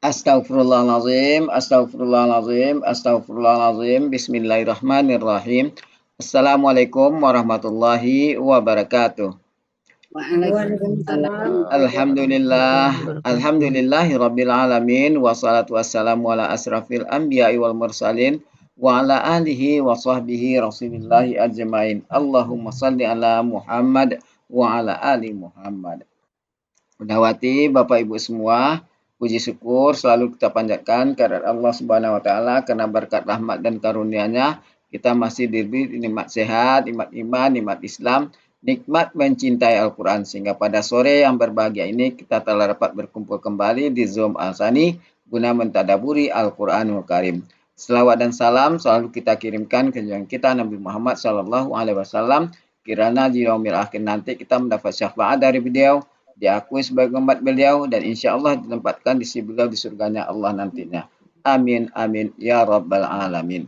Astaghfirullahalazim, astaghfirullahalazim, astaghfirullahalazim. Bismillahirrahmanirrahim. Assalamualaikum warahmatullahi wabarakatuh. Waalaikumsalam. Alhamdulillah, alhamdulillahi rabbil alamin. Wassalatu wassalamu ala asrafil anbiya'i wal mursalin wa ala alihi wa sahbihi rasulillahi ajmain. Allahumma salli ala Muhammad wa ala ali Muhammad. Bundawati, Bapak Ibu semua, puji syukur selalu kita panjatkan kehadirat Allah Subhanahu wa taala karena berkat rahmat dan karunia-Nya kita masih diberi nikmat sehat, nikmat iman, nikmat Islam, nikmat mencintai Al-Qur'an sehingga pada sore yang berbahagia ini kita telah dapat berkumpul kembali di Zoom Al-Sani guna mentadaburi Al-Qur'anul Karim. Selawat dan salam selalu kita kirimkan ke junjungan kita Nabi Muhammad sallallahu alaihi wasallam kirana di yaumil akhir nanti kita mendapat syafaat dari beliau, diakui sebagai umat beliau dan insya Allah ditempatkan di sisi beliau di surganya Allah nantinya. Amin, amin, ya rabbal alamin.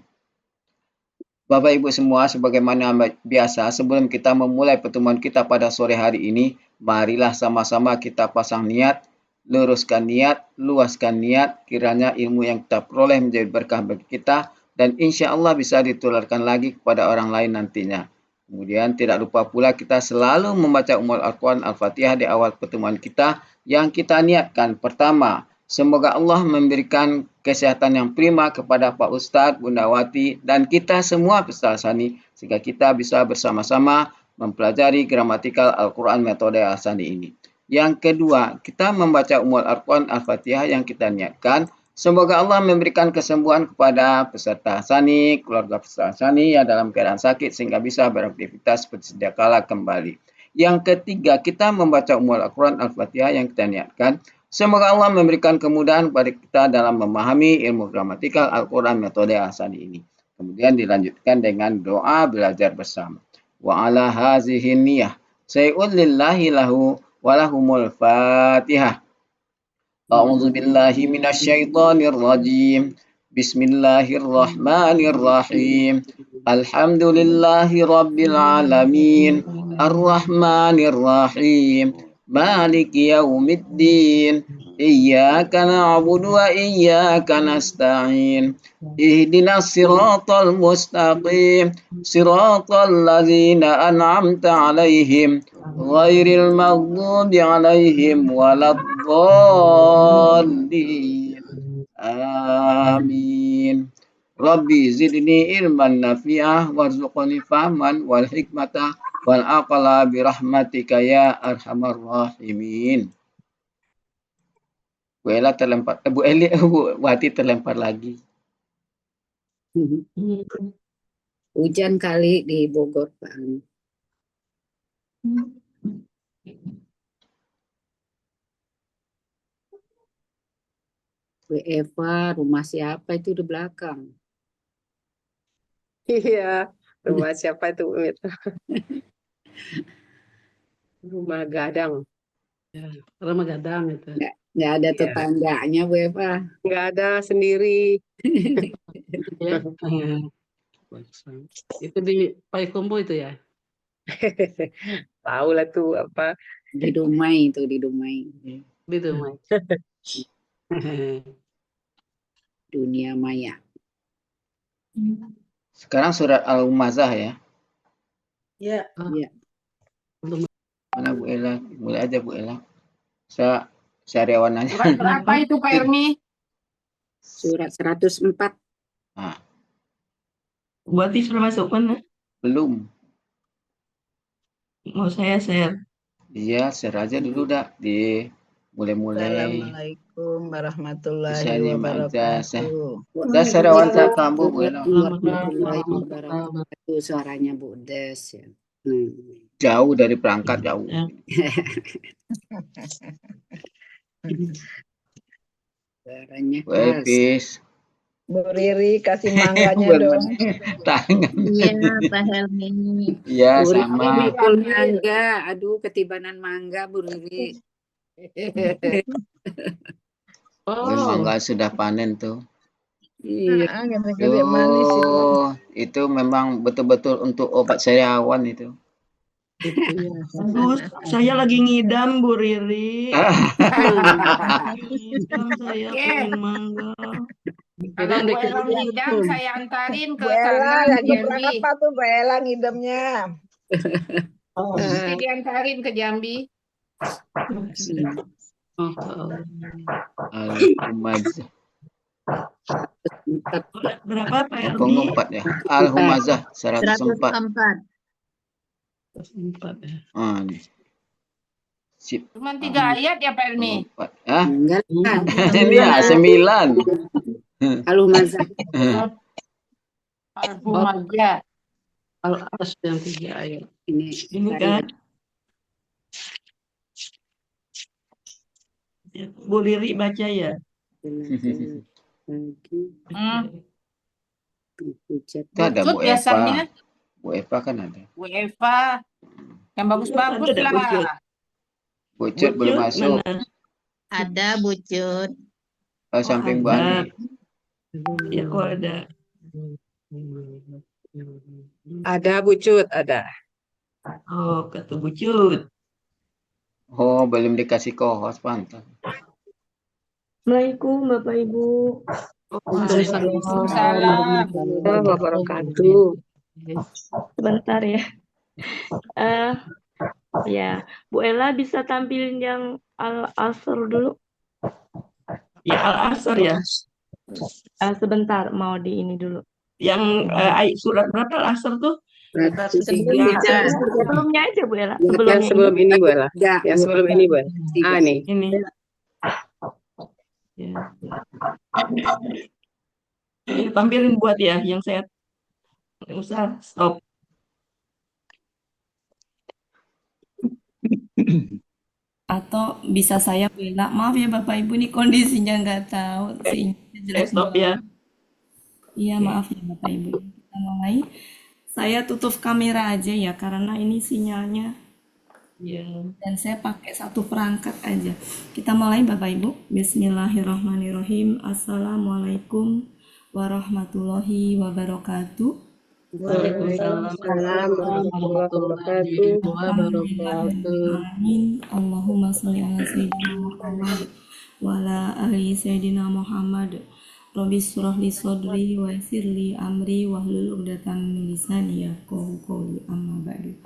Bapak Ibu semua, sebagaimana biasa, sebelum kita memulai pertemuan kita pada sore hari ini, marilah sama-sama kita pasang niat, luruskan niat, luaskan niat, kiranya ilmu yang kita peroleh menjadi berkah bagi kita, dan insya Allah bisa ditularkan lagi kepada orang lain nantinya. Kemudian tidak lupa pula kita selalu membaca Ummul Al-Quran Al-Fatihah di awal pertemuan kita yang kita niatkan. Pertama, semoga Allah memberikan kesehatan yang prima kepada Pak Ustadz, Bundawati, dan kita semua peserta Al-Sani sehingga kita bisa bersama-sama mempelajari gramatikal Al-Quran metode Al-Sani ini. Yang kedua, kita membaca Ummul Al-Quran Al-Fatihah yang kita niatkan. Semoga Allah memberikan kesembuhan kepada peserta Al-Sani, keluarga peserta Al-Sani yang dalam keadaan sakit sehingga bisa beraktivitas seperti sedia kala kembali. Yang ketiga, kita membaca Ummul Al-Quran Al-Fatihah yang kita niatkan. Semoga Allah memberikan kemudahan kepada kita dalam memahami ilmu gramatikal Al-Quran metode Al-Sani ini. Kemudian dilanjutkan dengan doa belajar bersama. Wa ala hazihin niyah. Say'un lillahi lahu walahumul fatihah. A'udzu billahi minasyaitonir rajim. Bismillahirrahmanirrahim. Alhamdulillahi rabbil alamin. Arrahmanir rahim. Maliki yaumiddin. Iyyaka na'budu wa iyyaka nasta'in. Ihdinas siratal mustaqim. Siratal ladzina an'amta 'alaihim ghairil maghdubi 'alaihim waladdallin. Amin. Rabbi zidni ilman nafi'ah warzuqni fahman wal hikmata wal aqla birahmatika ya arhamar rahimin. Bu Ella terlempar, Bu Eli, Bu Wati terlempar lagi. Hujan kali di Bogor, Pak. Bu Eva, rumah siapa itu di belakang? Iya, rumah siapa itu? Rumah Gadang. Ya, rumah Gadang itu. Nggak ada Iya. tetangganya, Bu Eva. Nggak ada sendiri. Ya. Itu di Payakumbuh itu ya? Tahu lah tuh apa. Di Dumai itu, di Dumai. Di Dumai. Dunia maya. Sekarang surat Al-Humazah ya. Ya. Iya. Mana Bu Ella? Mulai aja Bu Ella. Saya sariawan aja. Surat berapa itu Pak Ermi? Surat 104. Nah, Berarti sudah masuk mana? belum. Mau saya share. Iya, share aja dulu dah di mulai-mulai. Assalamualaikum warahmatullahi Bisa nyimak aja. wabarakatuh. Saya sariawan saya kamu Bu Ella. Warahmatullahi wabarakatuh. Suaranya Bu Des ya. Jauh dari perangkat jauh. Suaranya Bu Epis. Bu Riri kasih mangganya dong. Tangan. Iya, Pak Helmi. Iya, Bu sama. Riri mikul mangga. Aduh, ketibanan mangga Bu Riri. Mangga sudah panen tuh. Iya. Gede-gede manis itu. Itu memang betul-betul untuk obat sariawan itu. Itu ya. Aduh, saya lagi ngidam Bu Riri. Ngidam saya Oke. pengen mangga. Kalau Kirain Bu bikin Ella YouTube. ngidam, saya antarin ke Bu Ella sana, lagi perang Jambi. apa tuh Bu Ella ngidamnya? Oh, Nanti diantarin ke Jambi. oh, oh. Al-Humazah. Berapa Pak Apa Ermi? ngumpat ya? Al-Humazah 104. 4 ya. Ah, nih. Sip. Cuma 3 ayat ya Pak Elmi. Ngumpat. Hah? Enggak lah. Ini ya 9. Al-Humazah. Al-Humazah. Al-As yang 3 ayat. Ini kan Bu Riri baca ya. Itu ada Bu Bucut biasanya. Eva. Bu Eva kan ada. Bu Eva. Yang bagus-bagus Ada lah. Bucut. Bucut boleh masuk. Mana? Ada Bucut. Oh, samping Bu ada. Ani. Ya kok ada. Ada Bucut, ada. Oh, kata Bucut. Oh, belum dikasih kohos pantas. Assalamualaikum Bapak Ibu. Waalaikumsalam. warahmatullahi wabarakatuh. Sebentar ya. Ya, Bu Ella bisa tampilin yang Al-Asr dulu. Ya, Al-Asr ya. Sebentar, mau di ini dulu. Yang surat berapa Al-Asr tuh? Sebelumnya aja Bu Ella. Yang sebelum ini boleh. Ya, Yang sebelum ini boleh. Ah, nih. Ini. Ya. Ini tampilin buat ya, yang saya nggak usah stop. Atau bisa saya bela, maaf ya Bapak Ibu nih kondisinya nggak tahu sih jelek Stop banget. ya. Iya maaf ya Bapak Ibu. Kita mulai. Saya tutup kamera aja ya karena ini sinyalnya Ya. dan saya pakai satu perangkat aja. Kita mulai Bapak Ibu. Bismillahirrahmanirrahim. Assalamualaikum warahmatullahi wabarakatuh. Waalaikumsalam warahmatullahi wabarakatuh. Amin. Allahumma sholli ala sayyidina Muhammad wa ala ali sayyidina Muhammad. Rabbi shrah li sadri wa yassir li amri wahlul 'uqdatam min lisani yafqahu qawli amma ba'du.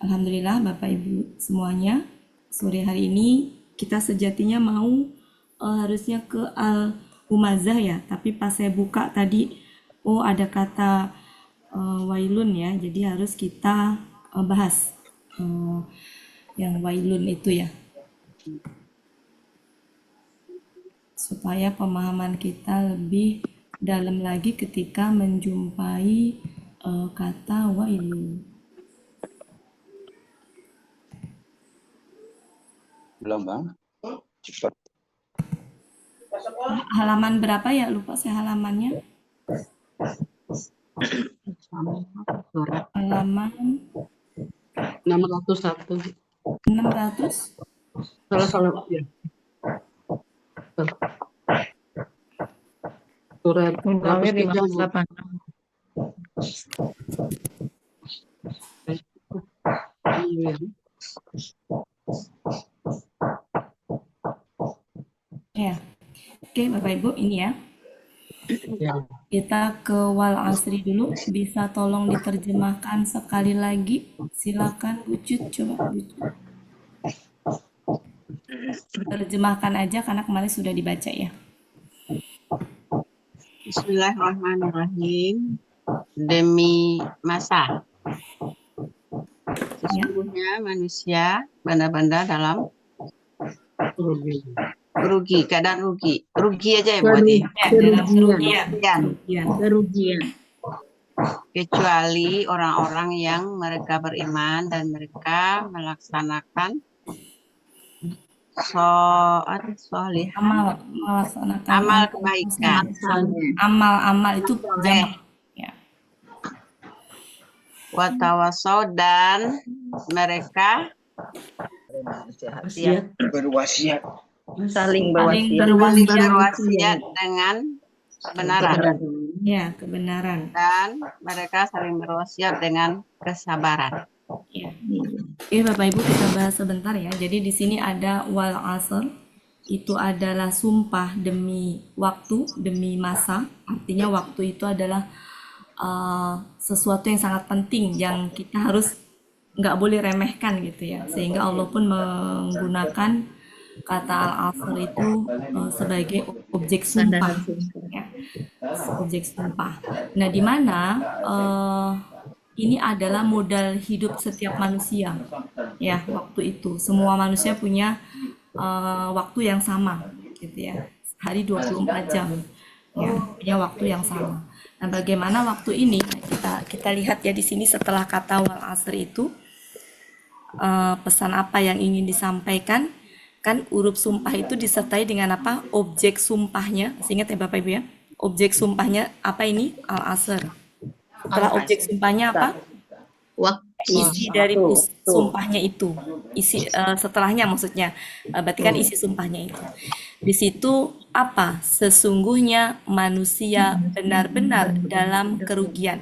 Alhamdulillah Bapak Ibu semuanya, sore hari ini kita sejatinya mau harusnya ke Al-Humazah ya, tapi pas saya buka tadi ada kata wailun ya, jadi harus kita bahas yang wailun itu ya, supaya pemahaman kita lebih dalam lagi ketika menjumpai kata wailun. Belum, Bang. Cepat. Halaman berapa ya? Lupa saya halamannya. Halaman 601. 600. Salah ya. Surat Undangnya 508. Iya. Ya. Oke, Bapak Ibu, ini ya. Ya. Kita ke wal asri dulu. Bisa tolong diterjemahkan sekali lagi? Silakan Bucut, coba Bucut. Terjemahkan aja karena kemarin sudah dibaca ya. Bismillahirrahmanirrahim. Demi masa. Sesungguhnya manusia, benda-benda dalam rugi, keadaan rugi. Rugi aja ya buat ya. Dalam kerugian. Kerugian. Kecuali orang-orang yang mereka beriman dan mereka melaksanakan Melaksanakan amal kebaikan. Amal itu jamak. Watawasau dan mereka Berwasiat. Saling berwasiat dengan kebenaran. Ya, kebenaran. Dan mereka saling berwasiat dengan kesabaran. Ya. Oke, Bapak Ibu kita bahas sebentar ya. Jadi di sini ada wal asr, itu adalah sumpah demi waktu, demi masa. Artinya waktu itu adalah sesuatu yang sangat penting yang kita harus nggak boleh remehkan gitu ya. Sehingga Allah pun menggunakan kata al-asr itu sebagai objek sumpah, ya, objek sumpah. Nah, di mana ini adalah modal hidup setiap manusia, ya, waktu itu. Semua manusia punya waktu yang sama, gitu ya. Hari 24 jam, ya, punya waktu yang sama. Nah, bagaimana waktu ini? Kita lihat ya di sini setelah kata wal asr itu pesan apa yang ingin disampaikan? Kan huruf sumpah itu disertai dengan apa? Objek sumpahnya. Ingat ya Bapak Ibu ya. Objek sumpahnya apa ini? Al-asr. Setelah objek sumpahnya apa? Isi dari sumpahnya itu. Isi setelahnya maksudnya. Berarti kan isi sumpahnya itu. Di situ apa? Sesungguhnya manusia benar-benar dalam kerugian.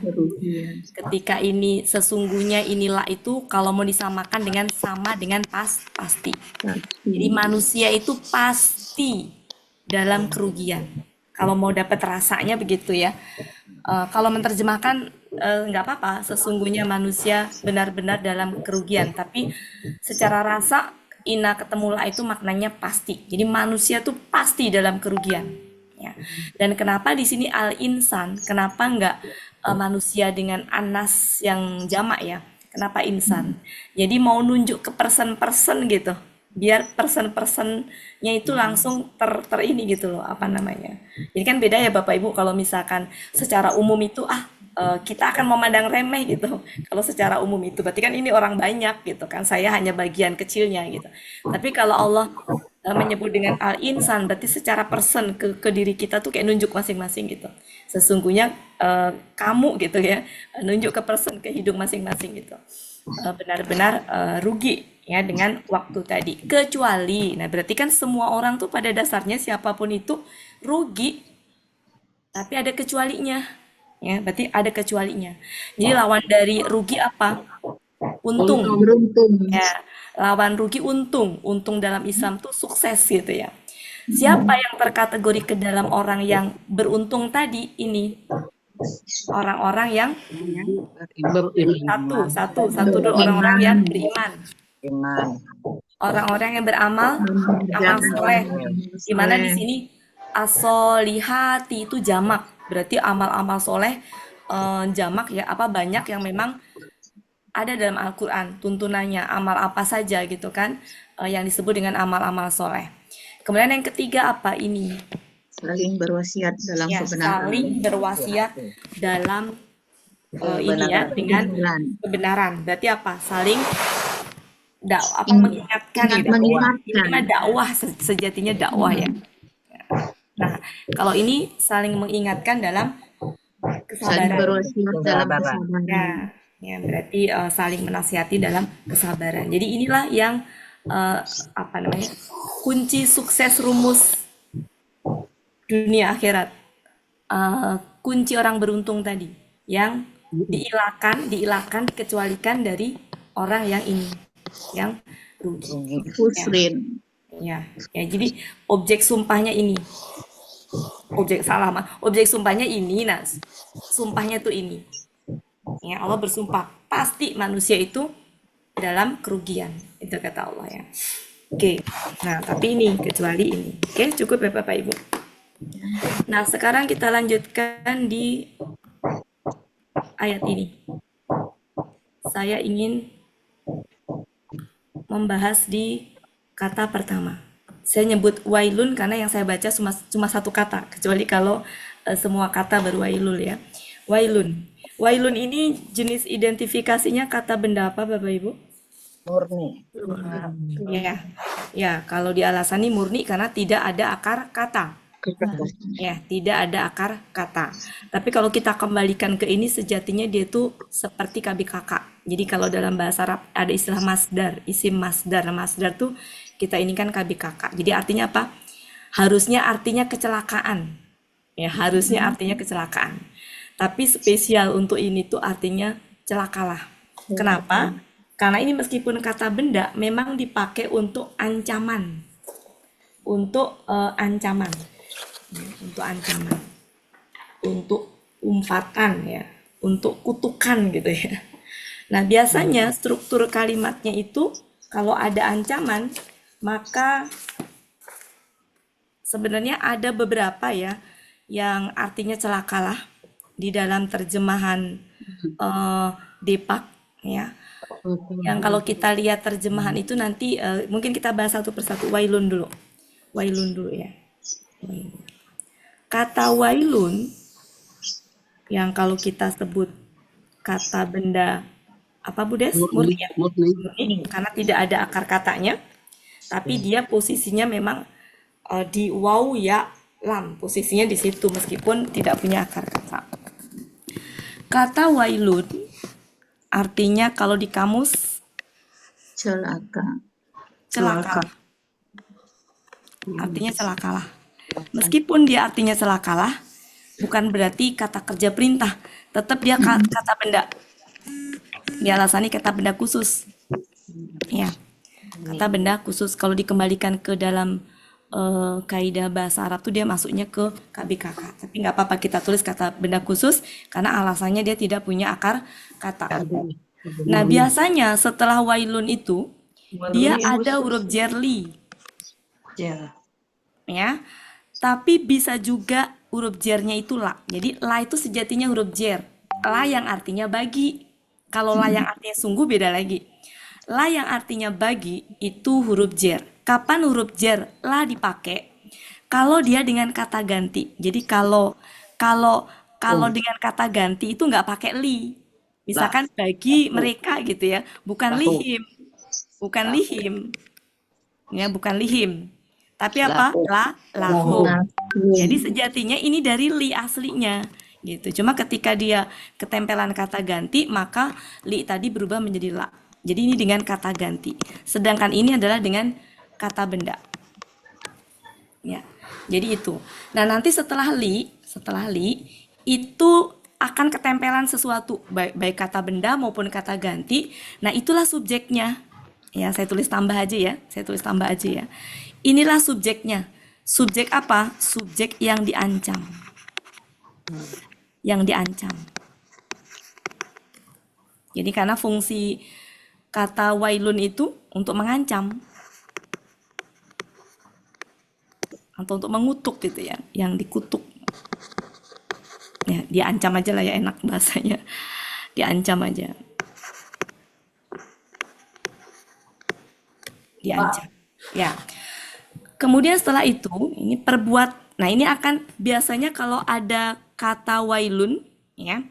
Ketika ini sesungguhnya inilah itu kalau mau disamakan dengan sama dengan pasti. Jadi manusia itu pasti dalam kerugian. Kalau mau dapat rasanya begitu ya. Kalau menerjemahkan nggak apa-apa, sesungguhnya manusia benar-benar dalam kerugian. Tapi secara rasa ina ketemu la itu maknanya pasti. Jadi manusia tuh pasti dalam kerugian. Ya. Dan kenapa di sini al-insan? Kenapa nggak manusia dengan anas yang jamak ya? Kenapa insan? Jadi mau nunjuk ke person-person gitu. Biar person-personnya itu langsung ini gitu loh, apa namanya. Jadi kan beda ya Bapak Ibu kalau misalkan secara umum itu kita akan memandang remeh gitu. Kalau secara umum itu berarti kan ini orang banyak gitu kan. Saya hanya bagian kecilnya gitu. Tapi kalau Allah menyebut dengan al-insan berarti secara person ke diri kita tuh kayak nunjuk masing-masing gitu. Sesungguhnya kamu gitu ya, nunjuk ke person, ke hidung masing-masing gitu. Benar-benar rugi ya dengan waktu tadi. Kecuali, nah berarti kan semua orang tuh pada dasarnya siapapun itu rugi, tapi ada kecualinya. Ya, berarti ada kecualinya. Jadi lawan dari rugi apa? Untung. Ya, lawan rugi untung. Untung dalam Islam tuh sukses gitu ya. Siapa yang terkategori ke dalam orang yang beruntung tadi ini? Orang-orang yang satu dulu, orang-orang yang beriman. Orang-orang yang beramal amal soleh. Di mana di sini as-solihati itu jamak. Berarti amal-amal soleh jamak ya, apa banyak yang memang ada dalam Al-Quran tuntunannya, amal apa saja gitu kan, yang disebut dengan amal-amal soleh. Kemudian yang ketiga apa ini? Saling berwasiat dalam Ya, kebenaran. saling berwasiat dalam ini ya, dengan kebenaran. Berarti apa? Saling mengingatkan gitu. Ini mah dakwah, sejatinya dakwah ya. Nah, kalau ini saling mengingatkan dalam Saling kesabaran. berwasiat dalam kesabaran. Ya, berarti saling menasihati dalam kesabaran. Jadi inilah yang apa namanya? Kunci sukses rumus dunia akhirat. Kunci orang beruntung tadi yang diilahkan, dikecualikan dari orang yang ini, yang rugi. Husrin. Ya, jadi objek sumpahnya ini. Objek sumpahnya ini, nah sumpahnya tuh ini. Ya, Allah bersumpah pasti manusia itu dalam kerugian. Itu kata Allah ya. Oke. Nah, tapi ini kecuali ini. Oke, cukup ya Bapak Ibu. Nah, sekarang kita lanjutkan di ayat ini. Saya ingin membahas di kata pertama. Saya nyebut wailun karena yang saya baca cuma satu kata, kecuali kalau semua kata berwailul ya. Wailun. Wailun ini jenis identifikasinya kata benda apa Bapak Ibu? Murni. Ya, kalau di Al-Asani murni karena tidak ada akar kata. Ya, tidak ada akar kata. Tapi kalau kita kembalikan ke ini sejatinya dia tuh seperti KBKK. Jadi kalau dalam bahasa Arab ada istilah masdar, isim masdar. Masdar tuh kita ini kan KBKK. Jadi artinya apa? Harusnya artinya kecelakaan. Ya, harusnya artinya kecelakaan. Tapi spesial untuk ini tuh artinya celakalah. Kenapa? Karena ini meskipun kata benda memang dipakai untuk ancaman. Untuk ancaman. Ya, untuk ancaman. Untuk umpatan ya, untuk kutukan gitu ya. Nah, biasanya struktur kalimatnya itu kalau ada ancaman, maka sebenarnya ada beberapa ya yang artinya celakalah di dalam terjemahan Depak ya. Yang kalau kita lihat terjemahan itu nanti mungkin kita bahas satu persatu. Wailun dulu. Wailun dulu ya. Wailun. Kata wailun yang kalau kita sebut kata benda apa Bu Des? Murni ya? Murni, karena tidak ada akar katanya. Tapi dia posisinya memang di waw ya lam. Posisinya di situ meskipun tidak punya akar kata. Kata wailun artinya kalau di kamus Celaka. celaka. Artinya celakalah. Meskipun dia artinya celakalah, bukan berarti kata kerja perintah. Tetap dia kata benda. Dia alasannya kata benda khusus. Ya. Kata benda khusus. Kalau dikembalikan ke dalam kaidah bahasa Arab tuh dia masuknya ke KBKK. Tapi nggak apa-apa kita tulis kata benda khusus karena alasannya dia tidak punya akar kata. Nah, biasanya setelah wailun itu dia ada huruf jerli. Ya. Tapi bisa juga huruf jernya itu la. Jadi la itu sejatinya huruf jer. La yang artinya bagi. Kalau la yang artinya sungguh beda lagi. La yang artinya bagi itu huruf jer. Kapan huruf jer la dipakai? Kalau dia dengan kata ganti. Jadi kalau dengan kata ganti itu nggak pakai li. Misalkan bagi mereka gitu ya, bukan lihim. Bukan lihim. Ya, bukan lihim. Tapi apa? Lahu. Jadi sejatinya ini dari li aslinya gitu. Cuma ketika dia ketempelan kata ganti, maka li tadi berubah menjadi la. Jadi ini dengan kata ganti. Sedangkan ini adalah dengan kata benda. Ya. Jadi itu. Nah, nanti setelah li itu akan ketempelan sesuatu, baik kata benda maupun kata ganti. Nah, itulah subjeknya. Ya, saya tulis tambah aja ya. Inilah subjeknya. Subjek apa? Subjek yang diancam. Yang diancam. Jadi karena fungsi kata wailun itu untuk mengancam. Atau untuk mengutuk gitu ya. Yang dikutuk. Ya, diancam aja lah ya, enak bahasanya. Diancam aja. Diancam. Ya. Kemudian setelah itu, ini nah ini akan biasanya kalau ada kata wailun, ya,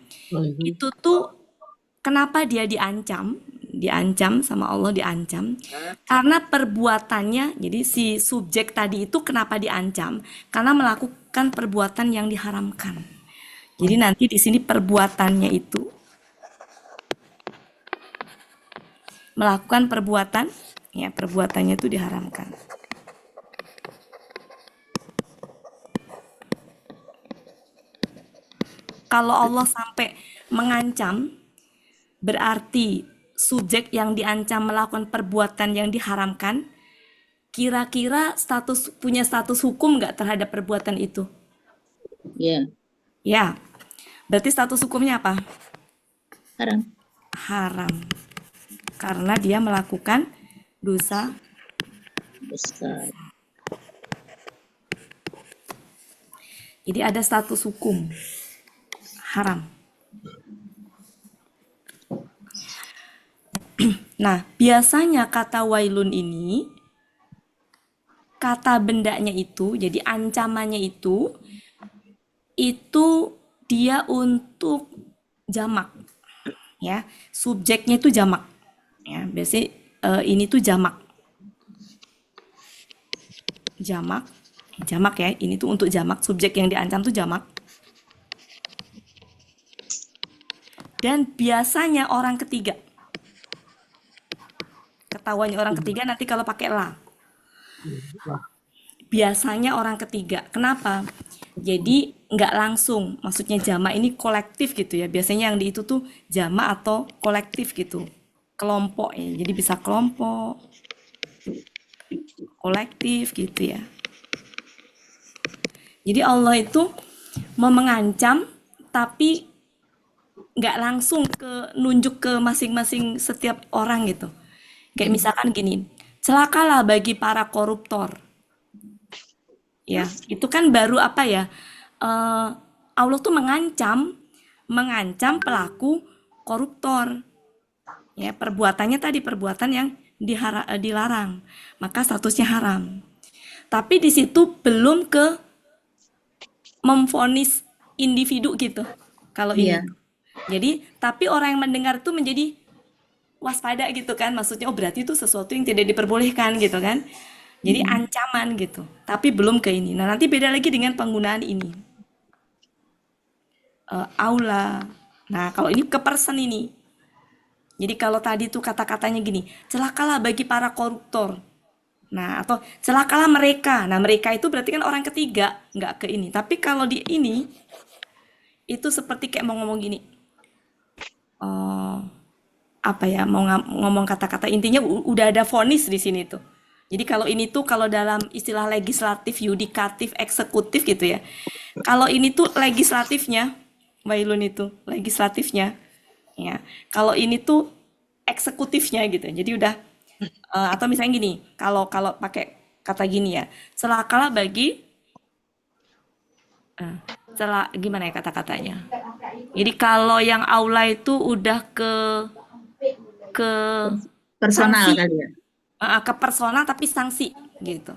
itu tuh kenapa dia diancam sama Allah diancam, karena perbuatannya, jadi si subjek tadi itu kenapa diancam? Karena melakukan perbuatan yang diharamkan. Jadi nanti di sini perbuatannya itu melakukan perbuatan, ya perbuatannya itu diharamkan. Kalau Allah sampai mengancam, berarti subjek yang diancam melakukan perbuatan yang diharamkan, kira-kira punya status hukum nggak terhadap perbuatan itu? Ya. Ya, berarti status hukumnya apa? Haram. Haram. Karena dia melakukan dosa Besar. Jadi ada status hukum. Haram. Nah, biasanya kata wailun ini, kata bendanya itu, jadi ancamannya itu dia untuk jamak. Ya, subjeknya itu jamak. Ya, biasanya ini tuh jamak. Jamak ya, ini tuh untuk jamak, subjek yang diancam tuh jamak. Dan biasanya orang ketiga. Ketahuannya orang ketiga nanti kalau pakai la. Biasanya orang ketiga. Kenapa? Jadi nggak langsung, maksudnya jamak ini kolektif gitu ya. Biasanya yang di itu tuh jamak atau kolektif gitu. kelompok ya. Jadi bisa kelompok, kolektif gitu ya. Jadi Allah itu mau mengancam tapi nggak langsung nunjuk ke masing-masing setiap orang gitu. Kayak misalkan gini, celakalah bagi para koruptor. Ya, itu kan baru apa ya? Allah tuh mengancam pelaku koruptor. Ya, perbuatannya tadi perbuatan yang dilarang, maka statusnya haram. Tapi di situ belum ke memvonis individu gitu. Kalau ini. Iya. Jadi, tapi orang yang mendengar itu menjadi waspada gitu kan. Maksudnya, oh berarti itu sesuatu yang tidak diperbolehkan gitu kan. Jadi ancaman gitu. Tapi belum ke ini. Nah, nanti beda lagi dengan penggunaan ini. Aula. Nah, kalau ini ke person ini. Jadi kalau tadi tuh kata-katanya gini, celakalah bagi para koruptor. Nah, atau celakalah mereka. Nah, mereka itu berarti kan orang ketiga, nggak ke ini. Tapi kalau di ini, itu seperti kayak mau ngomong gini. Apa ya, mau ngomong kata-kata. Intinya udah ada vonis di sini tuh. Jadi kalau ini tuh, kalau dalam istilah legislatif, yudikatif, eksekutif gitu ya. Kalau ini tuh legislatifnya, wailun itu, legislatifnya. Ya, kalau ini tuh eksekutifnya gitu. Jadi udah atau misalnya gini, kalau pakai kata gini ya, celakalah bagi gimana ya kata-katanya. Jadi kalau yang aula itu udah ke Personal sanksi. kali ya. Ke personal tapi sanksi gitu.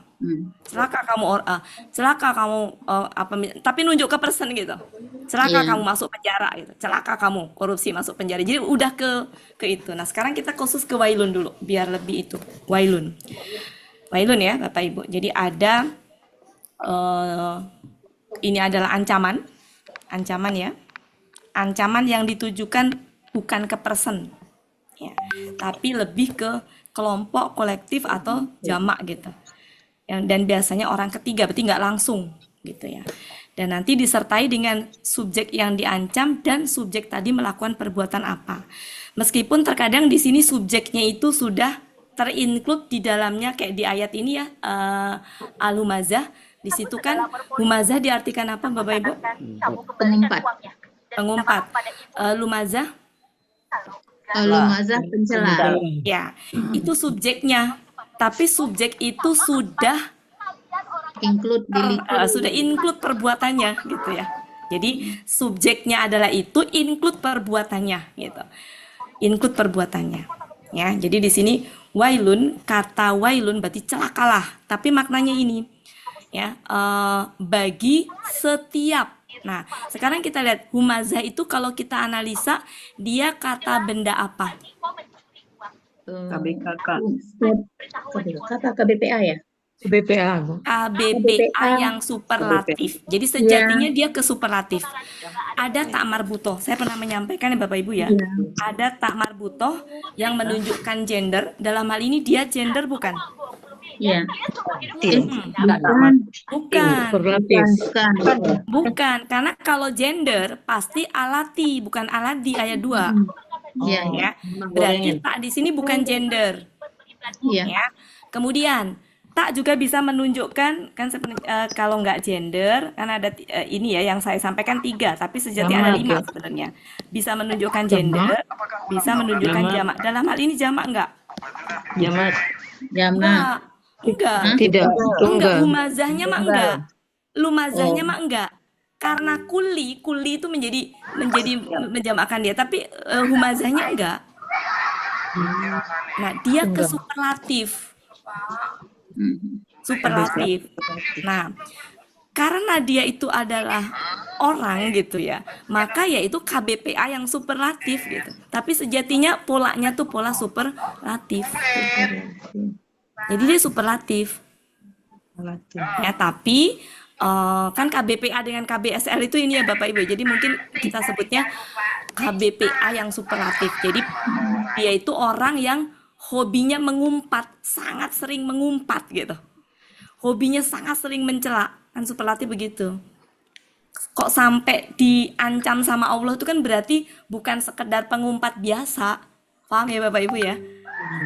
Celaka kamu tapi nunjuk ke person gitu. Celaka Iya. kamu masuk penjara gitu. Celaka kamu korupsi masuk penjara. Jadi udah ke itu. Nah, sekarang kita khusus ke wailun dulu biar lebih itu. Wailun ya Bapak Ibu. Jadi ada ini adalah ancaman ya. Ancaman yang ditujukan bukan ke person ya, tapi lebih ke kelompok, kolektif atau jamak gitu. Dan biasanya orang ketiga, berarti nggak langsung gitu ya. Dan nanti disertai dengan subjek yang diancam dan subjek tadi melakukan perbuatan apa. Meskipun terkadang di sini subjeknya itu sudah terinclude di dalamnya kayak di ayat ini ya, al-humazah. Di situ kan humazah diartikan apa Bapak Ibu? Pengumpat. Lumazah? Lumazah pencela. Ya, itu subjeknya. Tapi subjek itu sudah include perbuatannya gitu ya. Jadi subjeknya adalah itu, include perbuatannya gitu. Include perbuatannya. Ya, jadi di sini wailun, kata wailun berarti celakalah. Tapi maknanya ini ya, bagi setiap. Nah, sekarang kita lihat humazah itu kalau kita analisa dia kata benda apa? KBKK. KBPA ya? KBPA yang superlatif. Jadi sejatinya dia ke superlatif. Ada tak marbutoh. Saya pernah menyampaikan ya Bapak Ibu ya. Ada tak marbutoh yang menunjukkan gender. Dalam hal ini dia gender bukan? Iya. Bukan. Karena kalau gender pasti alati, bukan aladi ayat 2. Iya, Ya. Berarti tak di sini bukan gender. Iya. Ya. Kemudian tak juga bisa menunjukkan kan kalau nggak gender kan ada ini ya yang saya sampaikan 3 tapi sejati ada 5 sebenarnya. Bisa menunjukkan gender, bisa menunjukkan jamak. Dalam hal ini jamak nggak? Jamak. Enggak. Tidak. Enggak. Humazahnya mah enggak. Lumazahnya mah enggak. Karena kuli itu menjadi menjamakkan dia, tapi humazahnya enggak. Nah, dia ke superlatif. Superlatif. Nah, karena dia itu adalah orang gitu ya, maka yaitu KBPA yang superlatif gitu. Tapi sejatinya polanya tuh pola superlatif. Jadi dia superlatif. Ya, tapi kan KBPA dengan KBSL itu ini ya Bapak Ibu. Jadi mungkin kita sebutnya KBPA yang superlatif. Jadi dia itu orang yang hobinya mengumpat, sangat sering mengumpat gitu. Hobinya sangat sering mencela, kan superlatif begitu. Kok sampai diancam sama Allah itu kan berarti bukan sekedar pengumpat biasa. Paham ya Bapak Ibu ya?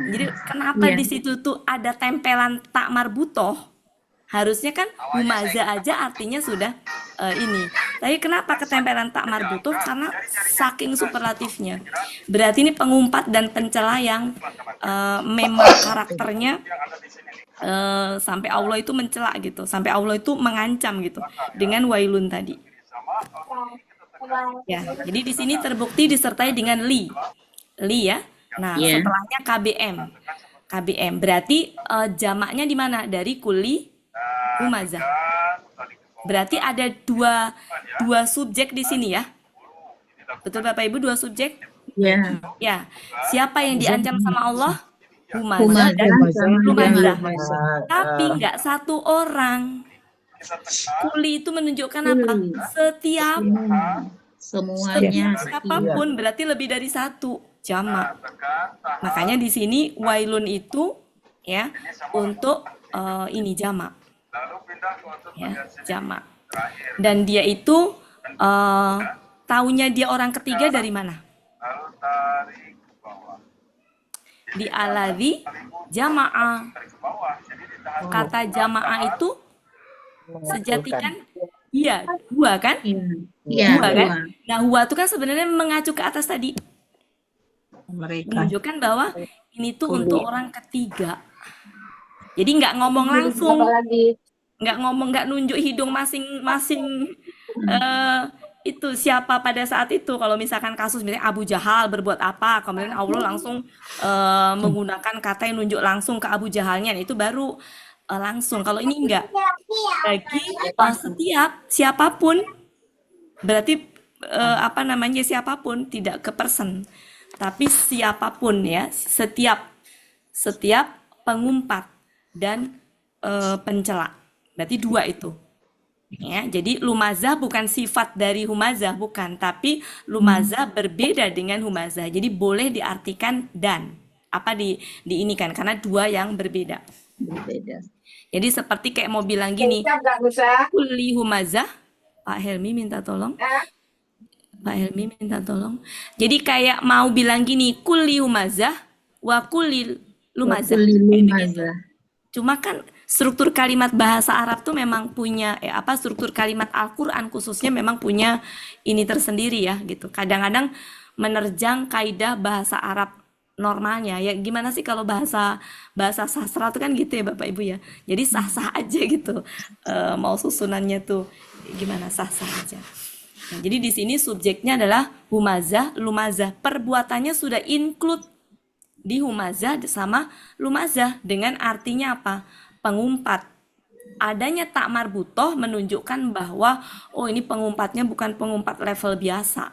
Jadi kenapa Iya. di situ tuh ada tempelan tak marbutoh? Harusnya kan humaza aja artinya sudah ini. Tapi kenapa ketempelan tak marbutoh? Karena saking superlatifnya. Berarti ini pengumpat dan pencela yang memang karakternya sampai Allah itu mencela gitu, sampai Allah itu mengancam gitu dengan wailun tadi. Ya, jadi di sini terbukti disertai dengan li ya. Nah, Iya. setelahnya KBM berarti jamaknya di mana? Dari kuli humazah. Berarti ada dua subjek di sini ya. Betul Bapak Ibu, dua subjek? Iya. Ya. Siapa yang diancam sama Allah? Humazah dan Humazah. lumazah. Tapi nggak satu orang. Kuli itu menunjukkan apa? Setiap Semuanya. siapapun, berarti lebih dari satu, jamak. Makanya di sini wailun itu ya untuk ini jamak. Ya, jamak. Dan dia itu taunya dia orang ketiga dari mana? Di aladzi jamaah. Kata jamaah itu sejati kan iya, dua kan? Iya. Dua kan? Dua. Nah, huwa itu kan sebenarnya mengacu ke atas tadi. Mereka. Menunjukkan bahwa ini tuh untuk orang ketiga. Jadi nggak ngomong langsung, nggak nunjuk hidung masing-masing itu siapa pada saat itu. Kalau misalkan kasus misalnya Abu Jahal berbuat apa, kemudian Allah langsung menggunakan kata yang nunjuk langsung ke Abu Jahalnya, itu baru langsung. Kalau ini enggak. Bagi setiap siapapun, berarti apa namanya siapapun, tidak ke person, tapi siapapun ya, setiap pengumpat dan pencela. Berarti dua itu. Ya, jadi lumazah bukan sifat dari humazah, bukan, tapi lumazah berbeda dengan humazah. Jadi boleh diartikan dan apa diinikan karena dua yang berbeda. Berbeda. Jadi seperti kayak mau bilang gini, kulli humazah. Pak Helmi minta tolong. Pak Helmi minta tolong. Jadi kayak mau bilang gini, kulli humazah wa kulli lumazah. Lumazah. Cuma kan struktur kalimat bahasa Arab tuh memang punya struktur kalimat Al-Qur'an khususnya memang punya ini tersendiri ya gitu. Kadang-kadang menerjang kaidah bahasa Arab normalnya. Ya gimana sih kalau bahasa sastra tuh kan gitu ya Bapak Ibu ya. Jadi sah-sah aja gitu. Mau susunannya tuh gimana, sah-sah aja. Nah, jadi di sini subjeknya adalah humazah, lumazah. Perbuatannya sudah include di humazah sama lumazah dengan artinya apa? Pengumpat. Adanya tak marbutoh menunjukkan bahwa oh ini pengumpatnya bukan pengumpat level biasa.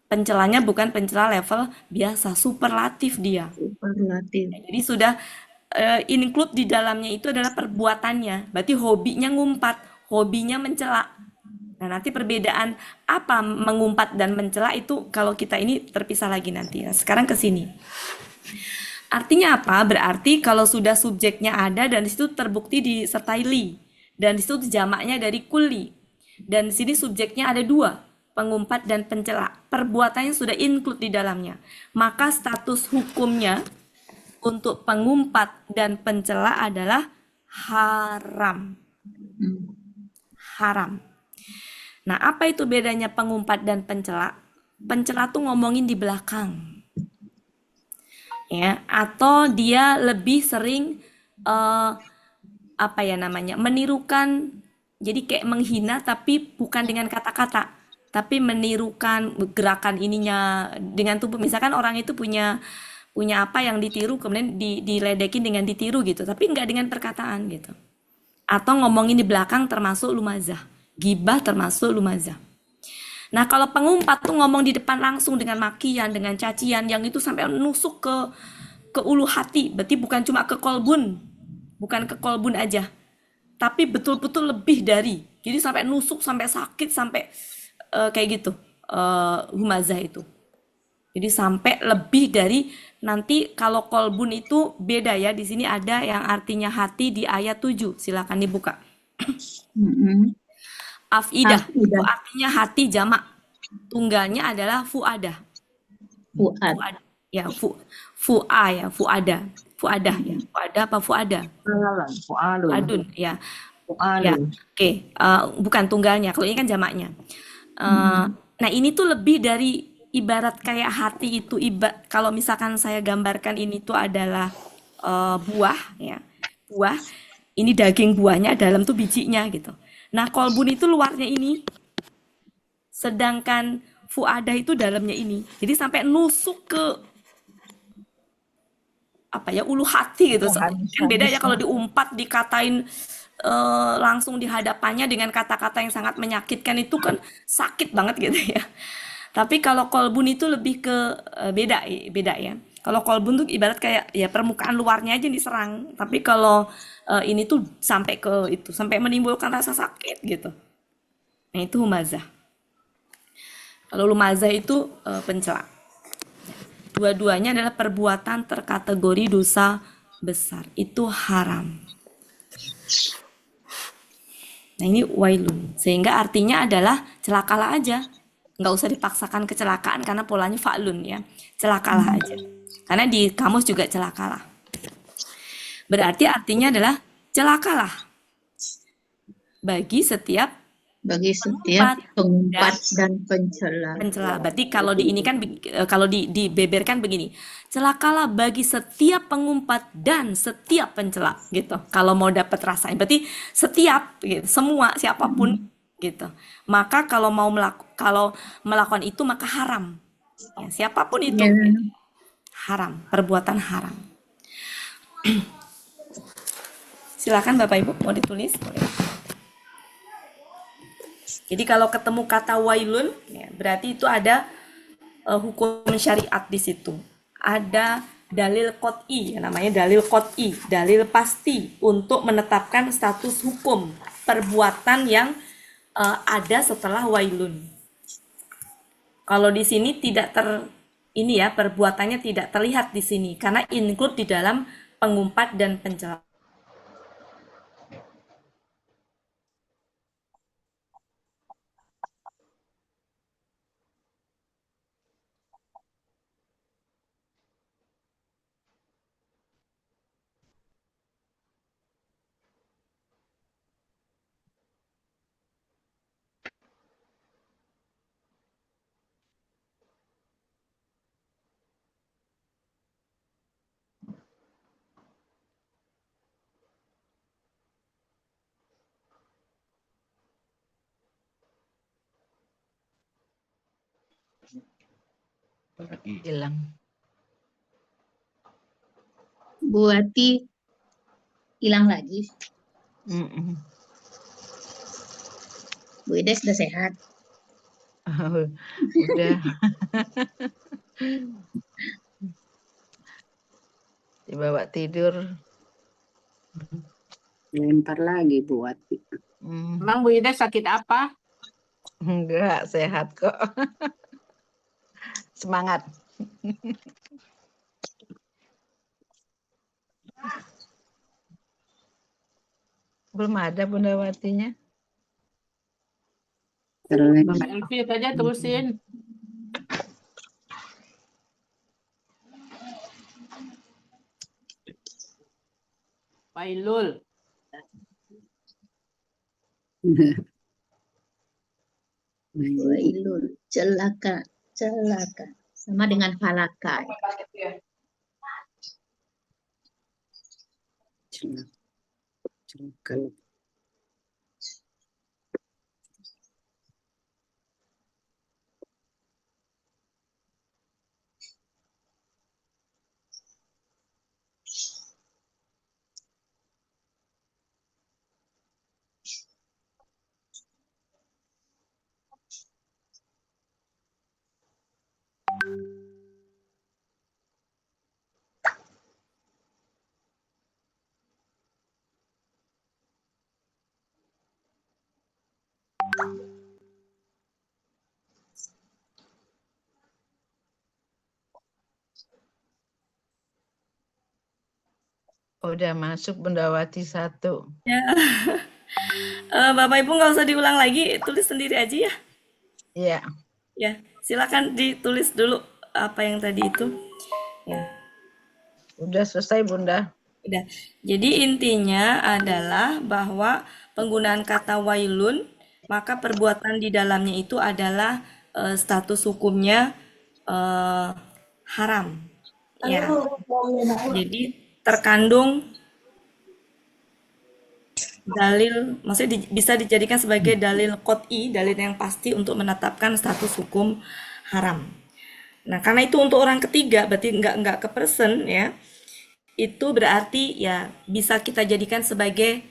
Pencelanya bukan pencela level biasa, superlatif dia. Superlatif. Jadi sudah include di dalamnya itu adalah perbuatannya. Berarti hobinya ngumpat, hobinya mencela. Nah, nanti perbedaan apa mengumpat dan mencela itu kalau kita ini terpisah lagi nanti. Nah, sekarang ke sini. Artinya apa? Berarti kalau sudah subjeknya ada dan di situ terbukti disertai li dan di situ jamaknya dari kulli. Dan di sini subjeknya ada dua, pengumpat dan pencela. Perbuatannya sudah include di dalamnya. Maka status hukumnya untuk pengumpat dan pencela adalah haram. Haram. Nah, apa itu bedanya pengumpat dan pencela? Pencela tuh ngomongin di belakang. Ya, atau dia lebih sering menirukan, jadi kayak menghina tapi bukan dengan kata-kata, tapi menirukan gerakan ininya dengan tubuh. Misalkan orang itu punya apa yang ditiru kemudian diledekin dengan ditiru gitu, tapi nggak dengan perkataan gitu. Atau ngomongin di belakang termasuk lumazah. Gibah termasuk lumazah. Nah, kalau pengumpat tuh ngomong di depan langsung dengan makian, dengan cacian, yang itu sampai nusuk ke ulu hati. Berarti bukan cuma ke kolbun, bukan ke kolbun aja, tapi betul-betul lebih dari. Jadi sampai nusuk, sampai sakit, sampai kayak gitu humazah itu. Jadi sampai lebih dari. Nanti kalau kolbun itu beda ya. Di sini ada yang artinya hati di ayat 7. Silakan dibuka. Afidah itu artinya hati jamak. Tunggalnya adalah fuadah. Fuad. Ya, fu'a ya, fuada. Fuadah ya. Fuada apa fuada? Fu'alan, fu'alun, Fuadun ya. Ya, fu'alun. oke. Bukan tunggalnya. Kalau ini kan jamaknya. Nah, ini tuh lebih dari ibarat kayak hati itu. Kalau misalkan saya gambarkan ini tuh adalah buah ya. Buah. Ini daging buahnya, dalam tuh bijinya gitu. Nah, kolbun itu luarnya ini. Sedangkan fuada itu dalamnya ini. Jadi sampai nusuk ke apa ya, ulu hati gitu. Kan beda ya kalau diumpat, dikatain langsung di hadapannya dengan kata-kata yang sangat menyakitkan, itu kan sakit banget gitu ya. Tapi kalau kolbun itu lebih ke beda ya. Kalau kolbun tuh ibarat kayak ya permukaan luarnya aja yang diserang. Tapi kalau ini tuh sampai ke itu, sampai menimbulkan rasa sakit gitu. Nah, itu humazah. Kalau lumazah itu pencela. Dua-duanya adalah perbuatan terkategori dosa besar. Itu haram. Nah, ini wailun. Sehingga artinya adalah celakalah aja. Nggak usah dipaksakan kecelakaan karena polanya fa'lun ya. Celakalah aja. Karena di kamus juga celakalah. Berarti artinya adalah celakalah. Bagi setiap pengumpat dan pencela. Berarti kalau di ini kan kalau dibeberkan begini, celakalah bagi setiap pengumpat dan setiap pencela gitu. Kalau mau dapat rasanya, berarti setiap gitu, semua siapapun gitu. Maka kalau melakukan itu maka haram. Ya, siapapun itu gitu. Haram, perbuatan haram. Silakan Bapak Ibu mau ditulis, boleh. Jadi kalau ketemu kata wailun, ya, berarti itu ada hukum syariat di situ. Ada dalil qot'i, ya, namanya dalil qot'i, dalil pasti untuk menetapkan status hukum perbuatan yang ada setelah wailun. Kalau di sini tidak ini ya, perbuatannya tidak terlihat di sini karena include di dalam pengumpat dan pencela. Hilang. Bu Ati hilang lagi. Bu Ida sudah sehat. Udah. Dibawa tidur. Lempar lagi Bu Ati. Emang Bu Ida sakit apa? Enggak, sehat kok. Semangat. Belum ada Bunda Watinya. Bapak Elvi aja terusin. Wailul. Wailul, celaka. Sama dengan falaka. Celaka. Udah masuk Bunda Wati 1. Ya. Bapak Ibu nggak usah diulang lagi, tulis sendiri aja ya. Iya. Ya, silakan ditulis dulu apa yang tadi itu. Ya, Udah selesai, Bunda. udah. Jadi intinya adalah bahwa penggunaan kata wailun, maka perbuatan di dalamnya itu adalah status hukumnya haram. Ya, jadi terkandung dalil, maksudnya bisa dijadikan sebagai dalil qot'i, dalil yang pasti untuk menetapkan status hukum haram. Nah, karena itu untuk orang ketiga, berarti nggak ke person ya, itu berarti ya bisa kita jadikan sebagai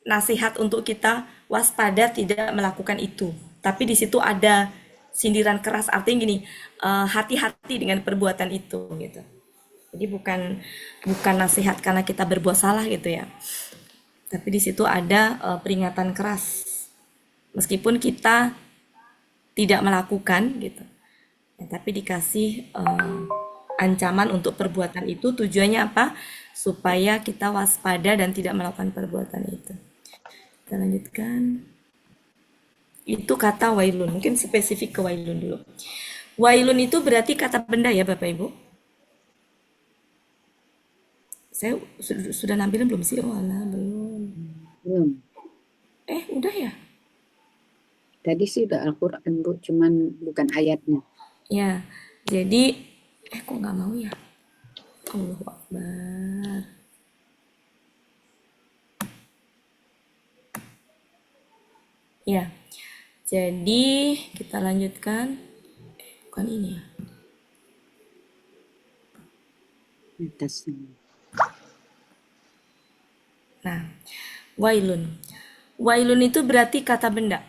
nasihat untuk kita waspada tidak melakukan itu. Tapi di situ ada sindiran keras, artinya gini, hati-hati dengan perbuatan itu gitu. Jadi bukan nasihat karena kita berbuat salah gitu ya. Tapi di situ ada peringatan keras. Meskipun kita tidak melakukan gitu. Ya, tapi dikasih ancaman untuk perbuatan itu, tujuannya apa? Supaya kita waspada dan tidak melakukan perbuatan itu. Kita lanjutkan. Itu kata wailun, mungkin spesifik ke wailun dulu. Wailun itu berarti kata benda ya Bapak Ibu? Saya sudah nampilin belum sih? Oh alah, belum. Belum. Udah ya? Tadi sih udah Al-Quran, Bu, cuman bukan ayatnya. Ya, jadi kok nggak mau ya? Allahu Akbar. Ya, jadi kita lanjutkan. Bukan ini ya. Atasnya. Nah, wailun. Wailun itu berarti kata benda.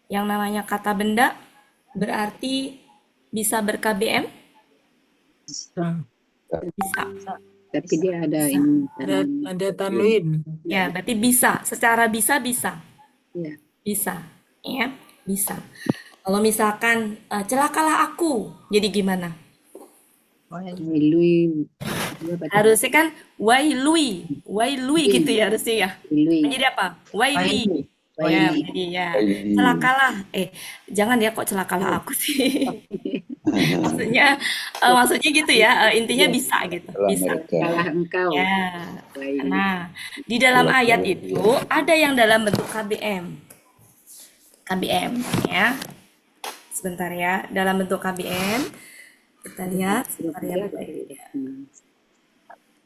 Yang namanya kata benda berarti bisa ber-KBM? Bisa. Tapi dia ada ini. Ada tanwin. Ya, berarti bisa. Secara bisa. Ya. Bisa. Ya, bisa. Kalau misalkan celakalah aku, jadi gimana? Wailui. Harusnya kan wailui gitu ya harusnya ya. Jadi apa? Waili. Ya, jadi ya. Celakalah. Jangan ya kok celakalah aku sih. maksudnya gitu ya. Intinya bisa gitu. Bisa. Kalah engkau. Ya. Nah, di dalam ayat itu ada yang dalam bentuk KBM. KBM ya. Sebentar ya. Dalam bentuk KBM. Kita lihat sebentar ya Bapak Ibu.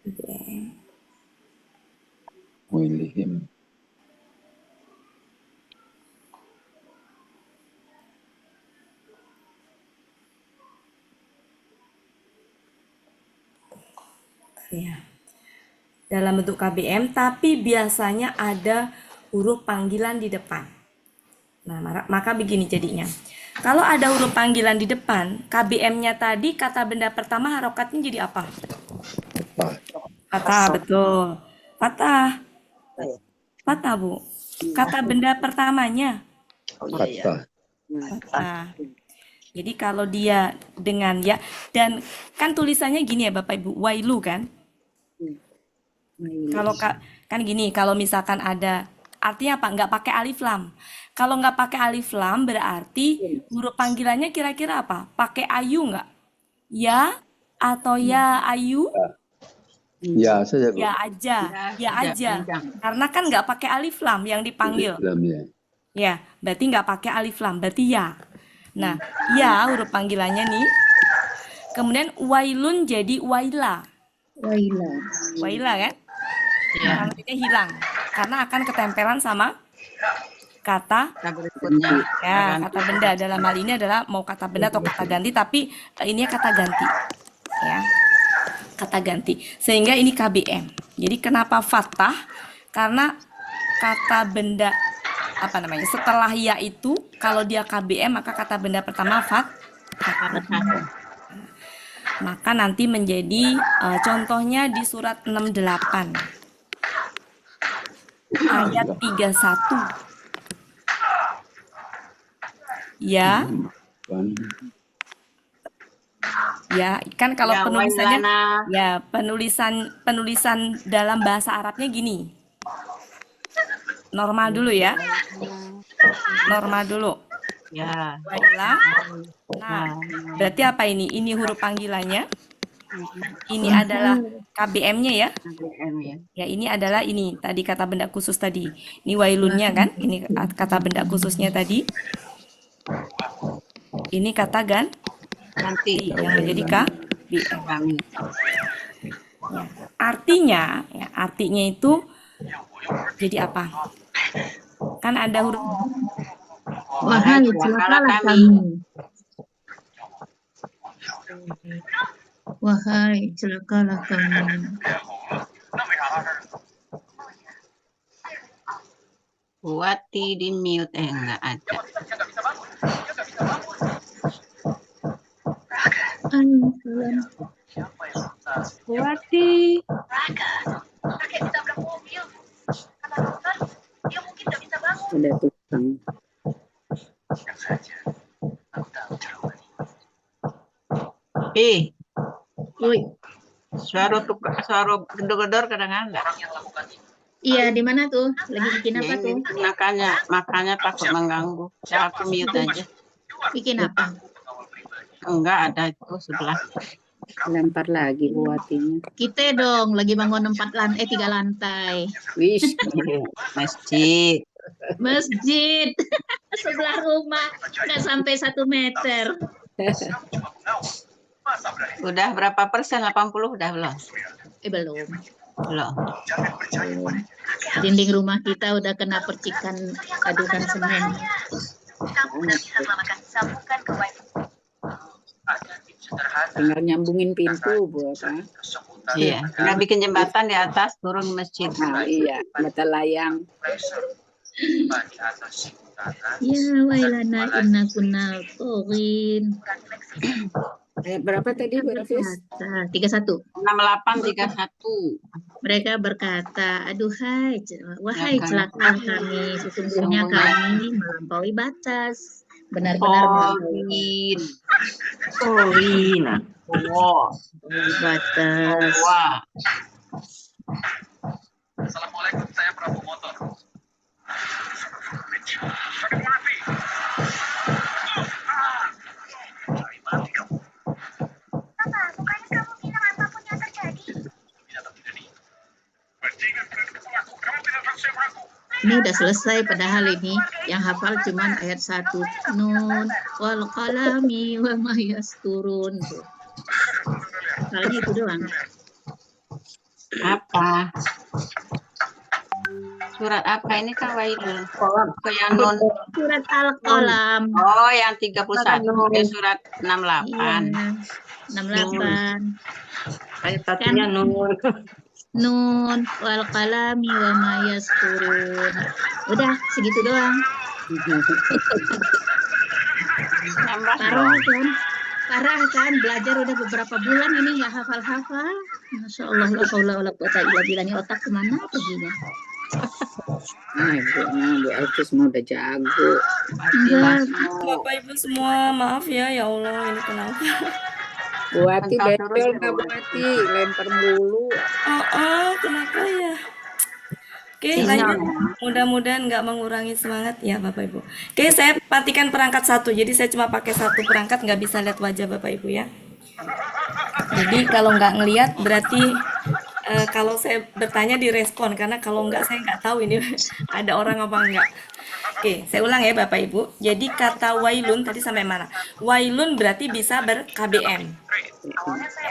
KBM. Wailihim. Ya. Dalam bentuk KBM, tapi biasanya ada huruf panggilan di depan. Nah, maka begini jadinya. Kalau ada huruf panggilan di depan, KBM-nya tadi kata benda pertama harokatnya jadi apa? Fathah, betul. Fathah, Bu. Kata benda pertamanya? Fathah. Jadi kalau dia dengan ya, dan kan tulisannya gini ya Bapak Ibu, wailu kan? Kalau kan gini, kalau misalkan ada artinya apa? Nggak pakai alif lam. Kalau nggak pakai alif lam berarti huruf panggilannya kira-kira apa? Pakai ayu nggak? Ya atau ya ayu? Ya saja. Ya aja, ya aja. Karena kan nggak pakai alif lam yang dipanggil. Ya, berarti nggak pakai alif lam, berarti ya. Nah, ya huruf panggilannya nih. Kemudian wailun jadi waila. Waila kan? Panggilannya hilang karena akan ketempelan sama kata berikutnya. ya, kata benda. Dalam hal ini adalah mau kata benda atau kata ganti, tapi ini kata ganti. Ya. Kata ganti. Sehingga ini KBM. Jadi kenapa fathah? Karena kata benda setelah ya itu kalau dia KBM maka kata benda pertama fathah. Maka nanti menjadi contohnya di surat 68 ayat 31. Ya. Ya, kan kalau penulisannya ya penulisan dalam bahasa Arabnya gini. Normal dulu ya. Normal dulu. Ya. Baiklah. Nah, berarti apa ini? Ini huruf panggilannya. Ini adalah KBM-nya ya. KBM ya. Ya, ini adalah ini tadi kata benda khusus tadi. Ini wailunnya kan? Ini kata benda khususnya tadi. Ini kata Ganti yang menjadi KBM. kami. Ya, artinya itu jadi apa? Kan ada huruf Wahai celakalah kami. Wahai celakalah kami. Buati di mute enggak ada. Buati. Ada tukang. Woi, Suara gedor-gedor kadang enggak. iya di mana tuh? Lagi bikin apa tuh? Makanya takut mengganggu. Saya aku mute aja. Bikin apa? Enggak ada itu sebelah. Lempar lagi buatinya. Kita dong lagi bangun 3 lantai. Wish. Masjid. Masjid sebelah rumah nggak sampai 1 meter. Udah berapa persen? 80 udah belum? Belum. Belum. Dinding rumah kita udah kena percikan adukan semen. Tinggal nyambungin pintu buat Iya. Nggak bikin jembatan di atas turun masjid. Nah, iya, mata layang. Ya wailana inna kunna toghin. Berapa tadi berarti? 31. 6831. Mereka berkata, wahai celaka kami, sesungguhnya kami melampaui batas. Benar-benar melampaui batas. Wah. Assalamualaikum, saya Prabu Motor. Mati kamu. Papa, bukannya kamu bilang apapun yang terjadi? Tidak terjadi. Bajingan berani ketemu aku. Kamu tidak bersiap aku. Ini udah selesai padahal ini yang hafal cuman ayat 1. Nun wal qalami wa ma yasturun. Soalnya itu doang. Apa? Surat apa ini Kak Wailul? Yang non Surat Al-Qalam. Oh, yang 31. Surat 68. Iya, 68. Ayat satunya Nur. Nun wal qalami wa ma yasturun. Udah segitu doang. Parah kan belajar udah beberapa bulan ini nggak hafal-hafal. Masya Allah, la haula wala quwata illa billah. Ini otak kemana perginya? Bu Altus semua udah jago. Bapak Ibu semua, maaf ya Allah ini kenapa? Buati betul nggak Buati? Lempar mulu. Kenapa ya? Oke, lanjut. Mudah-mudahan nggak mengurangi semangat ya Bapak Ibu. Oke, saya matikan perangkat 1. Jadi saya cuma pakai 1 perangkat, nggak bisa lihat wajah Bapak Ibu ya. Jadi kalau nggak ngelihat berarti kalau saya bertanya direspon, karena kalau nggak saya nggak tahu ini ada orang apa enggak. Oke, saya ulang ya Bapak Ibu. Jadi kata wailun tadi sampai mana? Wailun berarti bisa ber-KBM.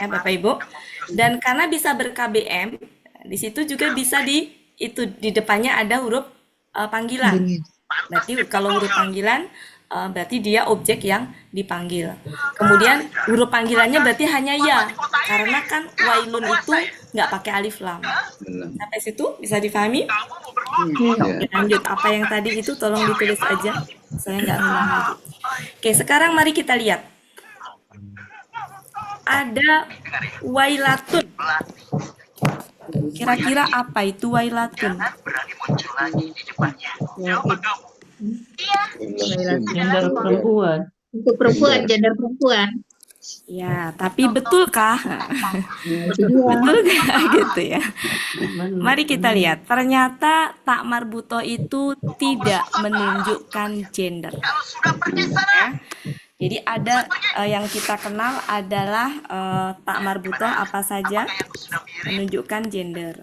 Ya Bapak Ibu. Dan karena bisa ber-KBM, di situ juga bisa di depannya ada huruf panggilan. Berarti kalau huruf panggilan berarti dia objek yang dipanggil. Kemudian huruf panggilannya berarti hanya ya, karena kan wailun itu nggak pakai alif lam. Sampai situ bisa difahami? Lanjut, apa yang tadi itu tolong ditulis aja, saya nggak ngulang lagi. Oke, sekarang mari kita lihat. Ada wailatun. Kira-kira apa itu wailatun? Berani muncul lagi di depannya. Gender perempuan. Untuk perempuan, gender perempuan. Ya, tapi betulkah? Betulkah gitu ya? Mari kita lihat. Ternyata tak marbuto itu tidak menunjukkan gender. Ya. Jadi ada yang kita kenal adalah tak marbutoh apa saja menunjukkan gender.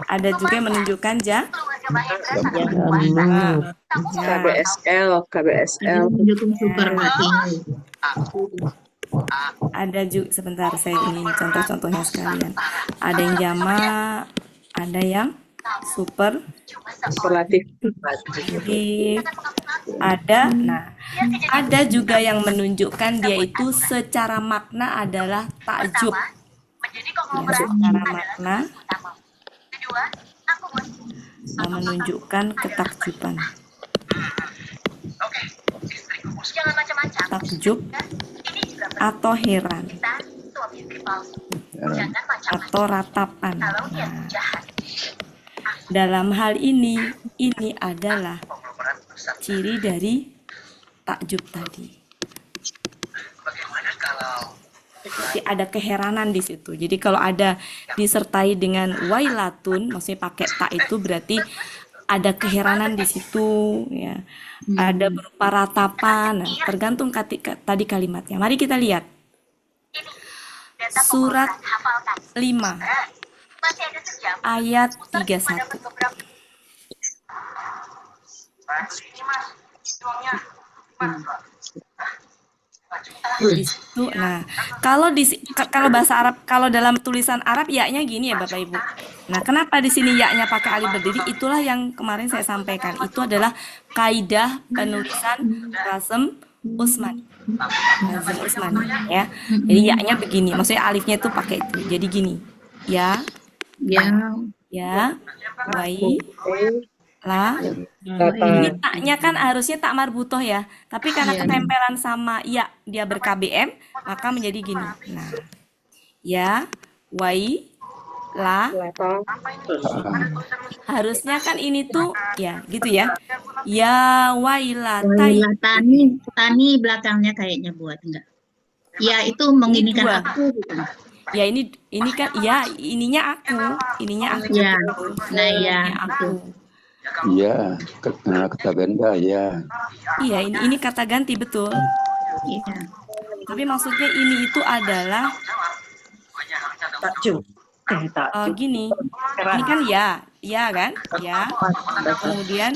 Ada juga yang menunjukkan KBSL. Menunjukkan superlatif. Ada juga, sebentar saya ingin contoh-contohnya sekalian. Ada yang jamak, ada yang superlatif. Ada juga yang menunjukkan dia itu secara makna adalah takjub. Secara makna menunjukkan ketakjuban. Takjub atau heran atau ratapan. Dalam hal ini adalah ciri dari takjub tadi. Jadi ada keheranan di situ. Jadi kalau ada disertai dengan wailatun, maksudnya pakai tak itu berarti ada keheranan di situ, ya. Ada berupa ratapan. Nah, tergantung tadi kalimatnya. Mari kita lihat. Surat 5 ayat 31. Di situ, nah, kalau bahasa Arab, kalau dalam tulisan Arab ya-nya gini ya Bapak Ibu. Nah, kenapa di sini ya-nya pakai alif berdiri? Itulah yang kemarin saya sampaikan. Itu adalah kaidah penulisan Razm Usmani. Razm Usmani, ya. Jadi ya-nya begini, maksudnya alifnya itu pakai itu. Jadi gini. Ya, wai, la. Ini taknya kan harusnya tak marbutoh ya, tapi karena ketempelan sama ya dia ber-KBM, maka menjadi gini. Nah, ya, wai, la. Harusnya kan ini tuh ya gitu ya. Ya wailatai. Tani belakangnya kayaknya buat enggak. Ya itu menginikan aku gitu. Ya ini kan ya ininya aku. Ya. Nah ya aku. Iya, kata benda ya. Iya, ini kata ganti betul. Iya. Tapi maksudnya ini itu adalah Takjub. Gini. Ini kan ya kan? Ya. Kemudian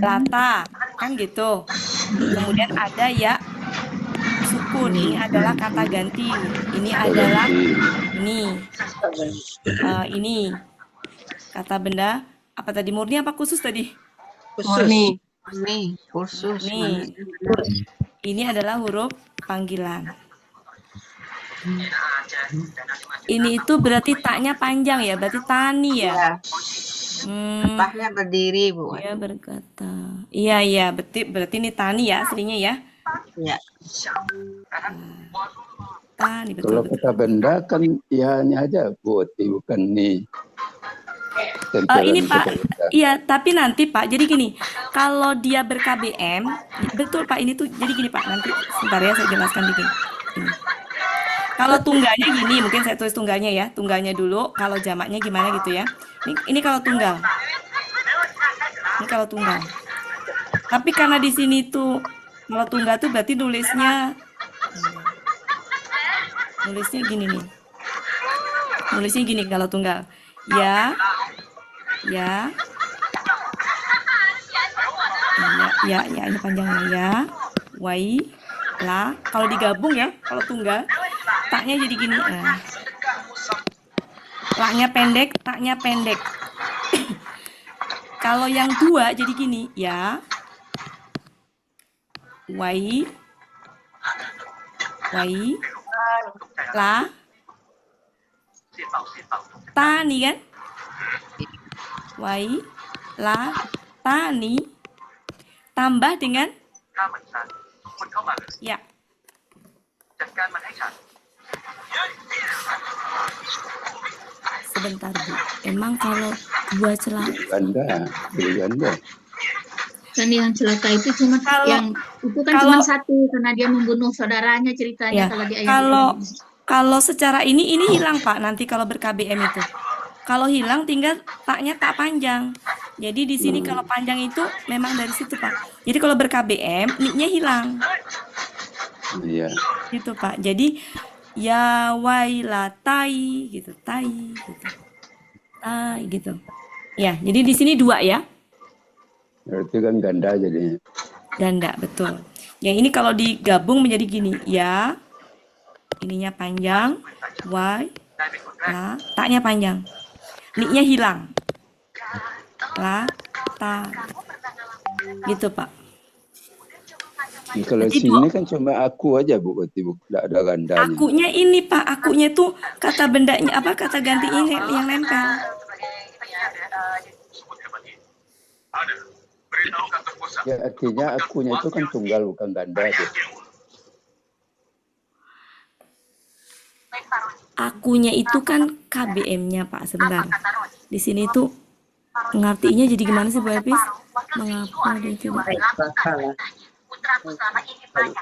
lata kan gitu. Kemudian ada ya sukun. Ini adalah kata ganti. Ini adalah ini kata benda apa tadi, murni apa khusus tadi? Murni. Khusus. Ini adalah huruf panggilan. Ini itu berarti taknya panjang ya, berarti tani ya. Tahnya berdiri, Bu. Iya berkata. Iya, berarti ini tani ya aslinya ya. Iya. Tani betul. Kalau kata benda kan ya-nya aja bukan nih. Ini Pak, iya, tapi nanti Pak, jadi gini, kalau dia ber-KBM, betul Pak, ini tuh, jadi gini Pak, nanti sebentar ya saya jelaskan dikit. Ini. Kalau tunggalnya gini, mungkin saya tulis tunggalnya ya, tunggalnya dulu, kalau jamaknya gimana gitu ya. Ini kalau tunggal. Ini kalau tunggal. Tapi karena di sini tuh, kalau tunggal tuh berarti nulisnya gini nih. Nulisnya gini kalau tunggal. Ya, ini panjangnya ya, wai, la. Kalau digabung ya, kalau tunggal, taknya jadi gini. Nah. Laknya pendek, taknya pendek. Kalau yang dua jadi gini, ya, wai, la, tani kan? Wai, la, tani, tambah dengan ya. Sebentar Bu, emang kalau dua celaka ganda. Kan yang celaka itu cuma cuma satu karena dia membunuh saudaranya ceritanya ya. Kalau secara ini hilang Pak nanti kalau ber-KBM itu. Kalau hilang tinggal taknya tak panjang. Jadi di sini kalau panjang itu memang dari situ, Pak. Jadi kalau ber-KBM, nik-nya hilang. Iya. Gitu, Pak. Jadi ya wailatai gitu, tai gitu. Tai gitu. Ya, jadi di sini 2 ya. Berarti kan ganda jadinya. Ganda, betul. Yang ini kalau digabung menjadi gini, ya. Ininya panjang, wai, la, taknya panjang. Nik-nya hilang. La, ta. Gitu, Pak. Kalau Jadi sini kan cuma aku aja Bu, berarti tidak ada gandanya. akunya ini, Pak. Akunya tuh kata bendanya apa? Kata gantinya yang nempel. Ya artinya akunya itu kan tunggal bukan ganda. Deh. Akunya itu kan KBM-nya, Pak. Sebentar. Di sini tuh ngartinya jadi gimana sih, Bu Epis? Mengapa dia tidak?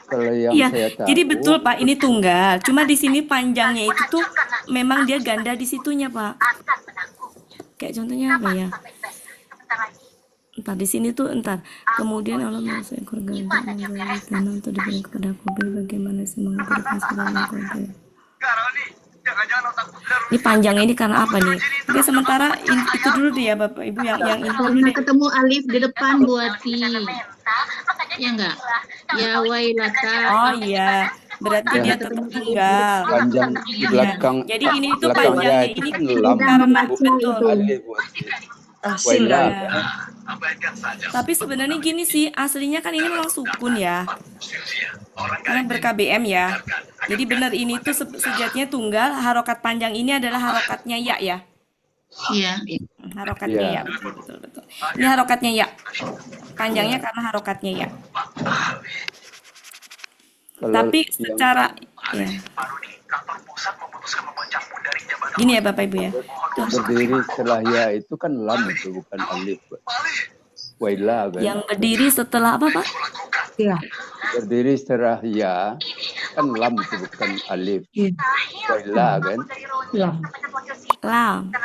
Kalau yang Iya, saya tahu, jadi betul Pak, ini tunggal. Cuma di sini panjangnya itu tuh memang dia ganda di situnya, Pak. Kayak contohnya apa ya? Entar di sini tuh entar. Kemudian Allah masuk ekor gajah menggali tanah untuk diberi kepada Qabil, bagaimana sih mengumpulkan sebanyak Qabil. Ini panjangnya ini karena apa nih? Oke, sementara itu dulu deh ya Bapak Ibu yang ini dulu Karena deh. ketemu alif di depan buati. Ya enggak? Ya wailata. Oh iya, berarti Ya. dia tetap tunggal. panjang di belakang. Jadi ini itu belakangnya panjangnya itu ini kan lam, karena bukan betul. alif. Asin Waila. Ya. Tapi sebenarnya gini sih, aslinya kan ini memang sukun ya. Karena ber-KBM ya. Jadi benar ini tuh sejatinya tunggal, harokat panjang ini adalah harokatnya ya. Iya. Harokatnya ya, betul. Ini harokatnya ya. Panjangnya karena harokatnya ya. Kalau Tapi yang secara ya. Gini ya Bapak Ibu ya. Tuh, berdiri setelah ya itu kan lam itu bukan alif. Waila kan. yang berdiri setelah apa, Pak? Ya. Berdiri setelah ya kan lam itu bukan alif. Waila kan. Ya. Lam.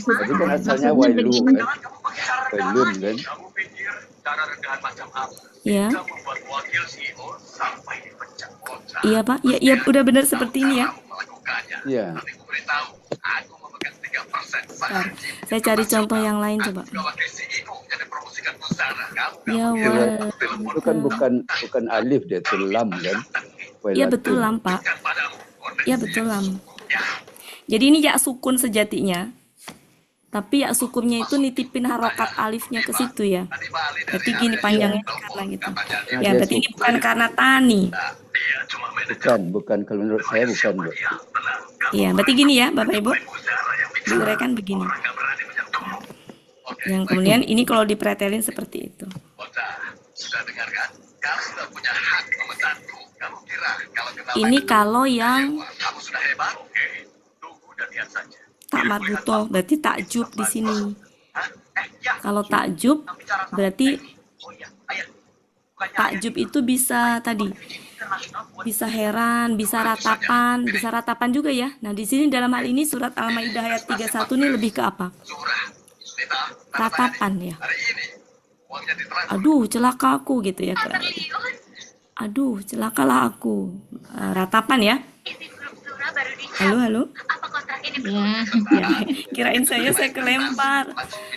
Tapi kan asalnya wailu kan. Wailun kan. Ya. Iya Pak, ya udah benar seperti ini ya. Iya. Bentar, saya cari contoh yang lain coba. Ya wal. Itu kan bukan alif dia itu lam kan. Iya betul lam Pak. Iya betul lam. Jadi ini ya sukun sejatinya. Tapi ya sukunnya itu nitipin harokat alifnya ke situ ya. Berarti gini panjangnya karena gitu. Ya berarti ini bukan karena tani. Bukan kalau menurut saya bukan, Bu. Iya, berarti gini ya Bapak Ibu. Diuraikan begini. Yang kemudian ini kalau dipretelin seperti itu. Ini kalau yang tak marbutoh berarti takjub di sini. Kalau takjub berarti takjub itu bisa tadi bisa heran, bisa ratapan juga ya. Nah, di sini dalam hal ini surat Al-Maidah ayat 31 ini lebih ke apa? Ratapan ya. Aduh, celaka aku gitu ya. Aduh, celakalah aku. Ratapan ya. Halo. Ya, kirain saya kelempar.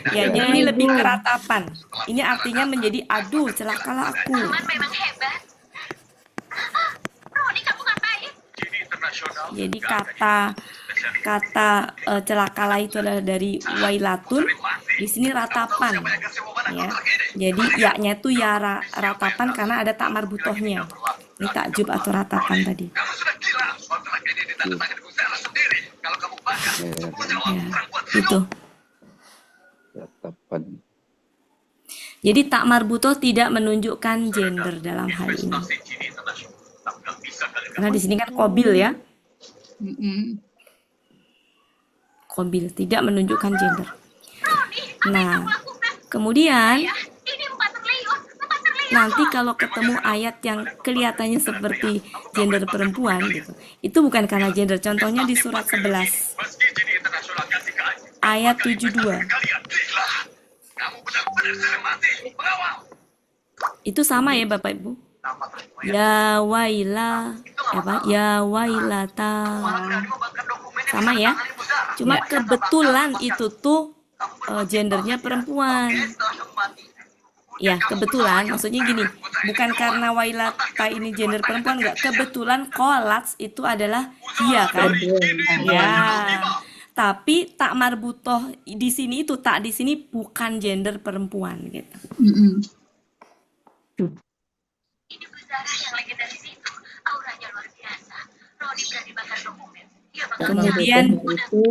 Ya, jadi ini lebih ke ratapan. Ini artinya menjadi aduh, celakalah aku. Jadi kata celakalah itu adalah dari wailatun. Di sini ratapan. Ya. Jadi ya-nya itu ya ratapan karena ada tak marbutohnya. Ini takjub atau ratapan tadi. Ya, itu. Jadi tak marbutoh tidak menunjukkan gender dalam hal ini. Karena di sini kan qabil ya. Qabil tidak menunjukkan gender. Nah, kemudian nanti kalau ketemu ayat yang kelihatannya seperti gender perempuan gitu, itu bukan karena gender. Contohnya di surat 11 ayat 72. Itu sama ya Bapak Ibu. Ya waila, ya wailata. Sama ya. Cuma kebetulan itu tuh gendernya perempuan. Ya, kebetulan maksudnya gini, bukan karena wailata ini gender perempuan, enggak, kebetulan kolats itu adalah dia kan. Ya. Tapi tak marbutoh di sini itu tak di sini bukan gender perempuan gitu. Ini Buzara yang legendaris itu, auranya luar biasa. Roni berani bakar dokumen. Dia bakal Kemudian itu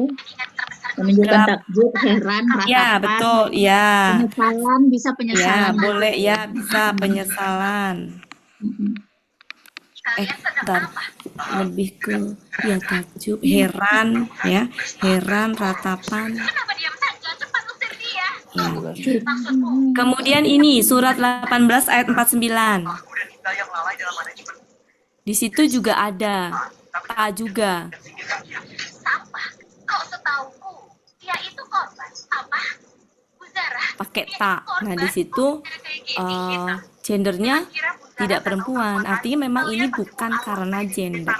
menunjukkan takjub, heran, ratapan. ya betul, ya. Penyesalan, bisa Ya, penyesalan. boleh ya, bisa penyesalan. Bentar. Lebih ke ya takjub, heran ya, heran, ratapan. Ya. Kemudian ini surat 18 ayat 49. Di situ juga ada ta juga. sampah. Kau setauku, dia itu korban. Apa? Buzara. Pakai ta. Nah, di situ gendernya tidak perempuan. Artinya memang ini bukan karena gender.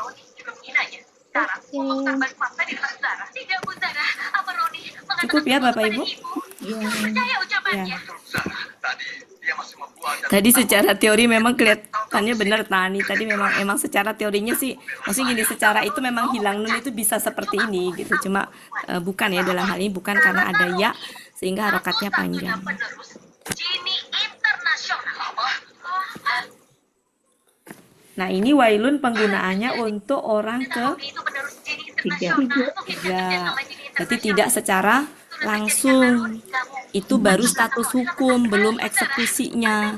Cukup ya Bapak Ibu? Ya. Tadi secara teori memang kelihatannya benar Tani. Tadi memang secara teorinya sih, maksudnya gini, secara itu memang hilang nun itu bisa seperti ini gitu. Cuma bukan ya, dalam hal ini bukan karena ada ya sehingga harokatnya panjang. Nah, ini wailun penggunaannya untuk orang ketiga. Berarti tidak secara langsung. Itu baru status hukum, belum eksekusinya.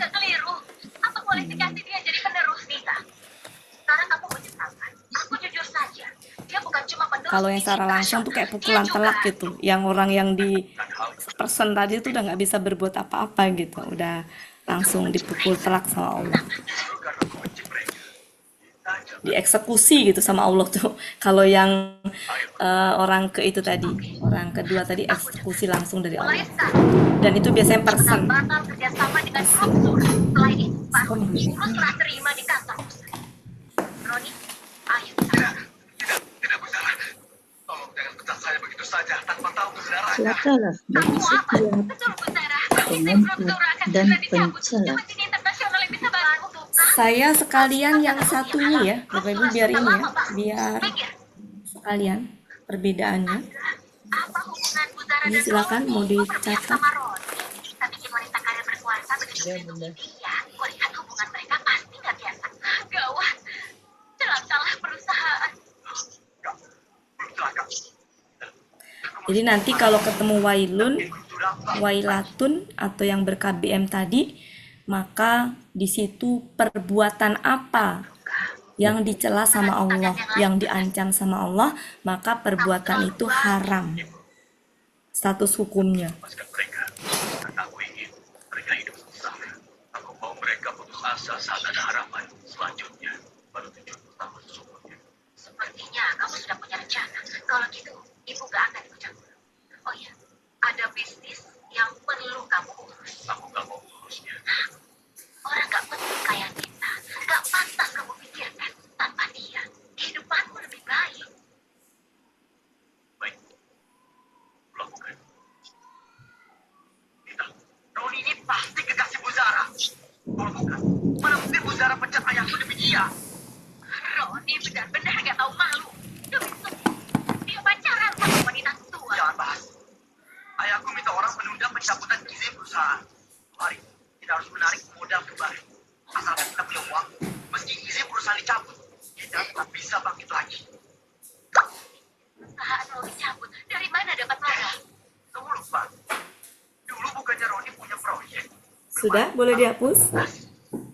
Kalau yang secara langsung tuh kayak pukulan telak gitu. Yang orang yang di person tadi tuh udah nggak bisa berbuat apa-apa gitu. Udah langsung dipukul telak sama Allah. Dieksekusi gitu sama Allah tuh. Kalau yang orang ke itu tadi, orang kedua tadi eksekusi langsung dari Allah. Dan itu biasanya person. Celakalah bagi setiap pengumpat dan pencela. Saya sekalian yang satunya ya, Bapak Ibu, biar ini ya, biar sekalian perbedaannya. Ini silakan mau dicatat. Jadi nanti kalau ketemu wailun, wailatun atau yang ber-KBM tadi, maka di situ perbuatan apa yang dicela sama Allah, yang diancam sama Allah, maka perbuatan itu haram. Status hukumnya. Aku ingin mereka hidup susah. Aku mau mereka putus asa saat ada harapan selanjutnya. Baru 70 tahun sesungguhnya. Sepertinya kamu sudah punya rencana. Kalau gitu, ibu gak akan ikut campur. Oh iya, ada bisnis yang perlu kamu urus. Aku gak mau urusnya. Orang gak penting kayak kita. Gak pantas kamu pikirkan. Tanpa dia, kehidupanmu lebih baik. Baik, lakukan. Kita, Roni ini pasti kekasih Buzara. Kalau bukan, mana mungkin Buzara pecat ayahku demi dia. Roni benar-benar gak tahu malu. Demi semua, dia pacaran sama wanita tua. Jangan bahas. Ayahku minta orang menunda pencabutan izin perusahaan. Mari, kita harus menarik modal kembali. Asalkan kita punya uang, meski izin perusahaan dicabut, kita tetap bisa bangkit lagi. Perusahaan Roni cabut. Dari mana dapat modal? Kamu lupa, dulu bukannya Roni punya proyek. Sudah, boleh dihapus?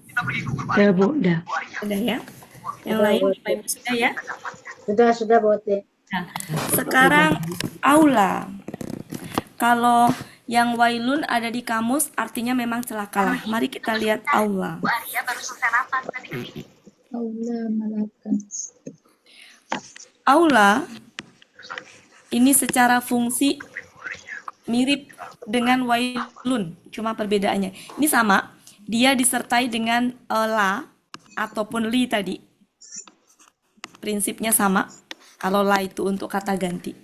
Kita pergi ke Kurban. Ya, Bu, udah. Udah ya. Yang lain, Bapak Ibu sudah ya? Sudah, Bote. Nah, sekarang aula. Kalau yang wailun ada di kamus, artinya memang celakalah. Mari kita lihat aula. Bu Arya baru selesai rapat tadi. Allah malaikat. Aula ini secara fungsi mirip dengan wailun, cuma perbedaannya. Ini sama, dia disertai dengan la ataupun li tadi. Prinsipnya sama. Kalau la itu untuk kata ganti.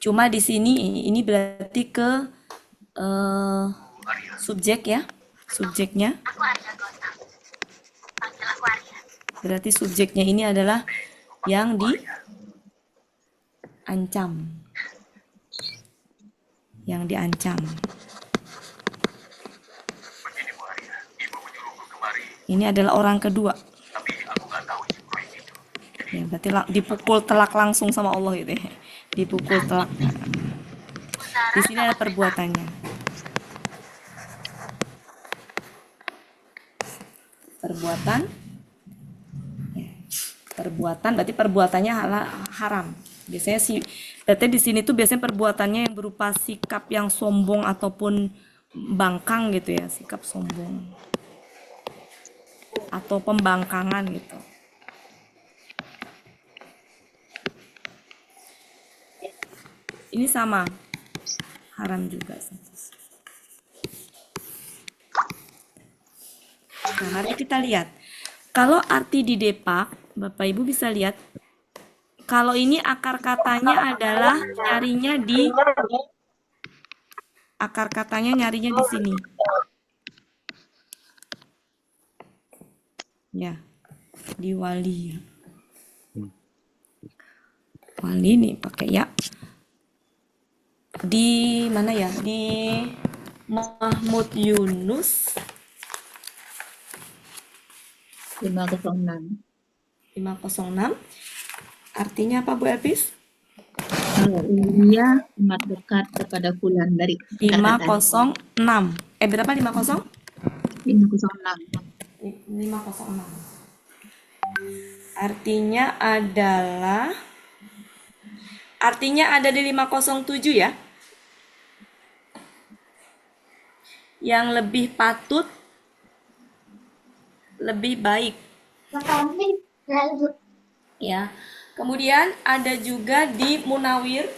Cuma di sini ini berarti ke subjek ya, subjeknya. Berarti subjeknya ini adalah yang diancam. Yang diancam. Ini adalah orang kedua. Ya, berarti dipukul telak langsung sama Allah gitu ya. Dipukul telak. Di sini ada perbuatannya. Perbuatan. Ya. Perbuatan berarti perbuatannya haram. Biasanya sih, berarti di sini tuh biasanya perbuatannya yang berupa sikap yang sombong ataupun bangkang gitu ya, sikap sombong atau pembangkangan gitu. Ini sama, haram juga. Nah, mari kita lihat. Kalau arti di depak, Bapak Ibu bisa lihat. Kalau ini akar katanya adalah nyarinya di sini. Ya, di wali ya. Wali nih pakai ya. Di mana ya? Di Mahmud Yunus 506. 506. Artinya apa Bu Elpis? Ia amat dekat kepada bulan dari 506. Berapa 50? 506. 506. Artinya ada di 507 ya. Yang lebih patut, lebih baik. Ya. Kemudian ada juga di Munawir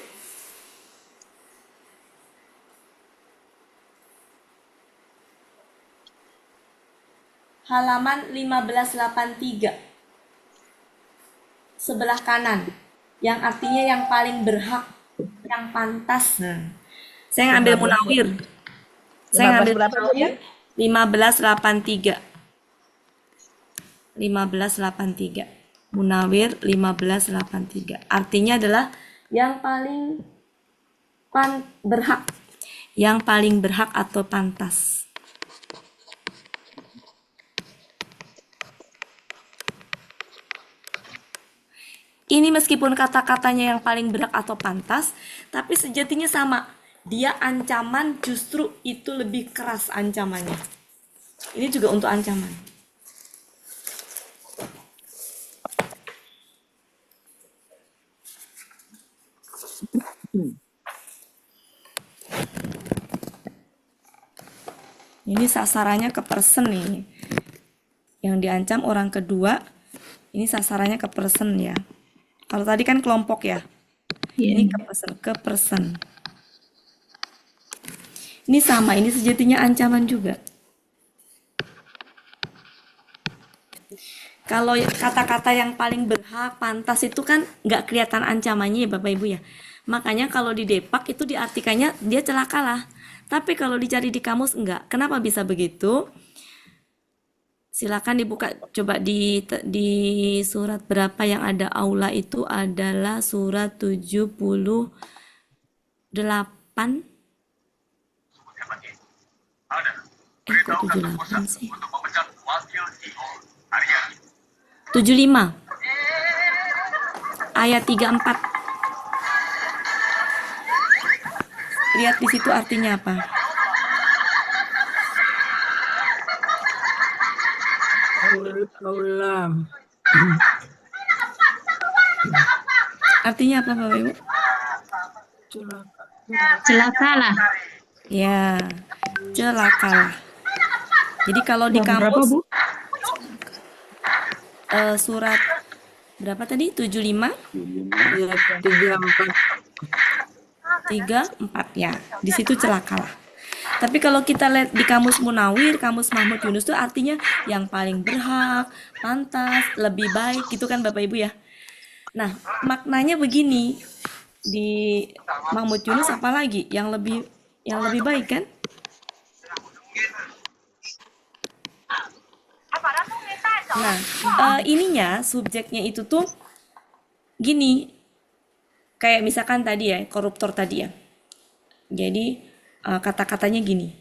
halaman 1583 sebelah kanan, yang artinya yang paling berhak, yang pantas. Saya ngambil Munawir. Saya ngambil Munawir 1583. 1583. Munawir 1583. Artinya adalah yang paling berhak. Yang paling berhak atau pantas. Ini meskipun kata-katanya yang paling berhak atau pantas, tapi sejatinya sama. Dia ancaman justru itu lebih keras ancamannya. Ini juga untuk ancaman. Ini sasarannya ke person nih. Yang diancam orang kedua, ini sasarannya ke person ya. Kalau tadi kan kelompok ya. Ini ke person. Ini sama, ini sejatinya ancaman juga. Kalau kata-kata yang paling berhak, pantas itu kan nggak kelihatan ancamannya ya Bapak Ibu ya. Makanya kalau di depak itu diartikannya dia celakalah. Tapi kalau dicari di kamus enggak. Kenapa bisa begitu? Silakan dibuka, coba di surat berapa yang ada aula itu adalah surat 78. Kok 78 sih? 75. Ayat 34. Lihat di situ artinya apa? Aulam. Artinya apa Bapak Ibu? Celakalah. Ya, celakalah. Jadi kalau di kamus surat berapa tadi? 75? Ya, 34. 3, 4 ya. Di situ celakalah. Tapi kalau kita lihat di Kamus Munawir, Kamus Mahmud Yunus itu artinya yang paling berhak, pantas, lebih baik gitu kan Bapak Ibu ya. Nah, maknanya begini. Di Mahmud Yunus apalagi yang lebih baik kan? Nah, ininya subjeknya itu tuh gini. Kayak misalkan tadi ya, koruptor tadi ya. Jadi kata-katanya gini.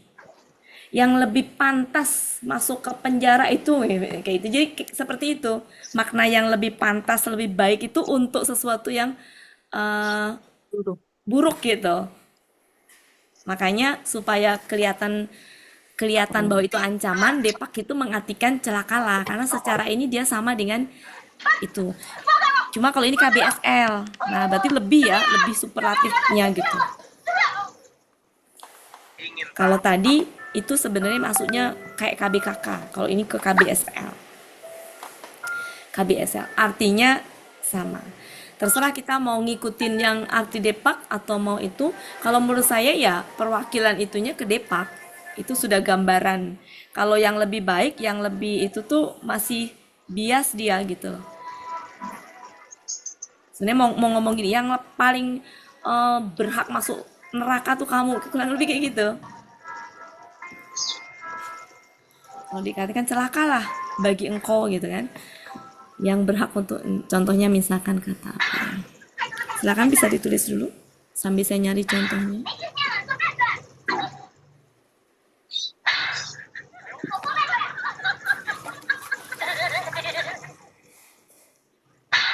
Yang lebih pantas masuk ke penjara itu kayak itu. Jadi seperti itu. Makna yang lebih pantas, lebih baik itu untuk sesuatu yang buruk gitu. Makanya supaya kelihatan bahwa itu ancaman, Depak itu mengartikan celakalah karena secara ini dia sama dengan itu. Cuma kalau ini KBSL, nah berarti lebih ya, lebih superlatifnya gitu. Kalau tadi itu sebenarnya maksudnya kayak KBKK, kalau ini ke KBSL. KBSL artinya sama. Terserah kita mau ngikutin yang arti Depak atau mau itu. Kalau menurut saya ya perwakilan itunya ke Depak. Itu sudah gambaran. Kalau yang lebih baik, yang lebih itu tuh masih bias dia gitu. Sebenarnya mau ngomong gini, yang paling berhak masuk neraka tuh kamu, kurang lebih kayak gitu. Kalau dikatakan celakalah bagi engkau gitu kan, yang berhak untuk, contohnya misalkan kata apa ya. Silakan bisa ditulis dulu sambil saya nyari contohnya.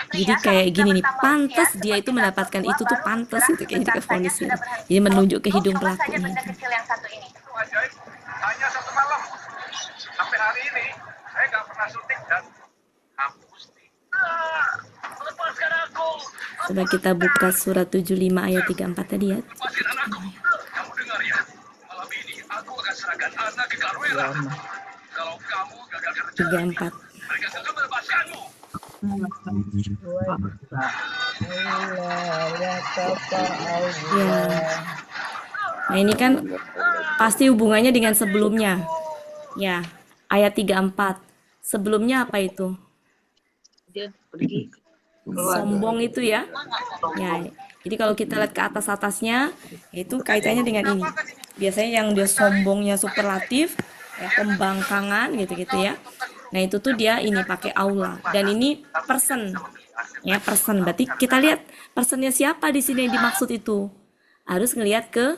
Jadi kayak gini nih, pantas dia itu mendapatkan itu tuh pantas itu kayak gitu kefonisnya. Jadi menunjuk ke hidung pelakunya. Hanya satu malam. Sampai hari ini saya nggak pernah syuting dan hapus. Lepaskan aku. Coba kita buka surat 75 ayat 34 tadi ya. Kamu dengar ya? Malam ini aku akan serahkan anak ke Karwela. Kalau kamu gagal kerja, 34. mereka tentu melepaskanmu. Ya. Nah ini kan pasti hubungannya dengan sebelumnya. Ya, ayat 34. Sebelumnya apa itu? Dia pergi Sombong itu ya. Ya. Jadi kalau kita lihat ke atas-atasnya, itu kaitannya dengan ini. Biasanya yang dia sombongnya superlatif, ya, pembangkangan gitu-gitu ya. Nah itu tuh dia ini pakai aula dan ini person ya, person berarti kita lihat personnya siapa di sini yang dimaksud itu, harus ngelihat ke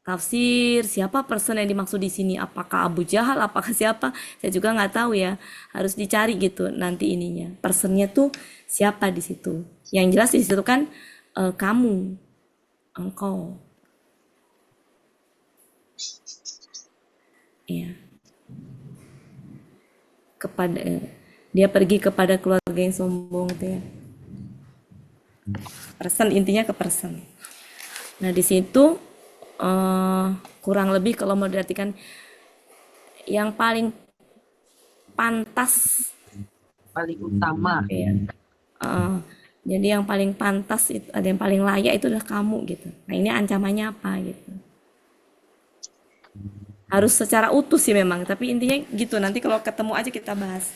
tafsir siapa person yang dimaksud di sini, apakah Abu Jahal, apakah siapa, saya juga nggak tahu ya, harus dicari gitu nanti ininya personnya tuh siapa di situ. Yang jelas di situ kan kamu, engkau, ya. Kepada dia pergi kepada keluarga yang sombong itu ya. Person intinya ke person. Nah di situ kurang lebih kalau mau diartikan yang paling pantas, paling utama. Ya. Jadi yang paling pantas itu ada yang paling layak itu adalah kamu gitu. Nah ini ancamannya apa gitu. Harus secara utuh sih memang, tapi intinya gitu, nanti kalau ketemu aja kita bahas.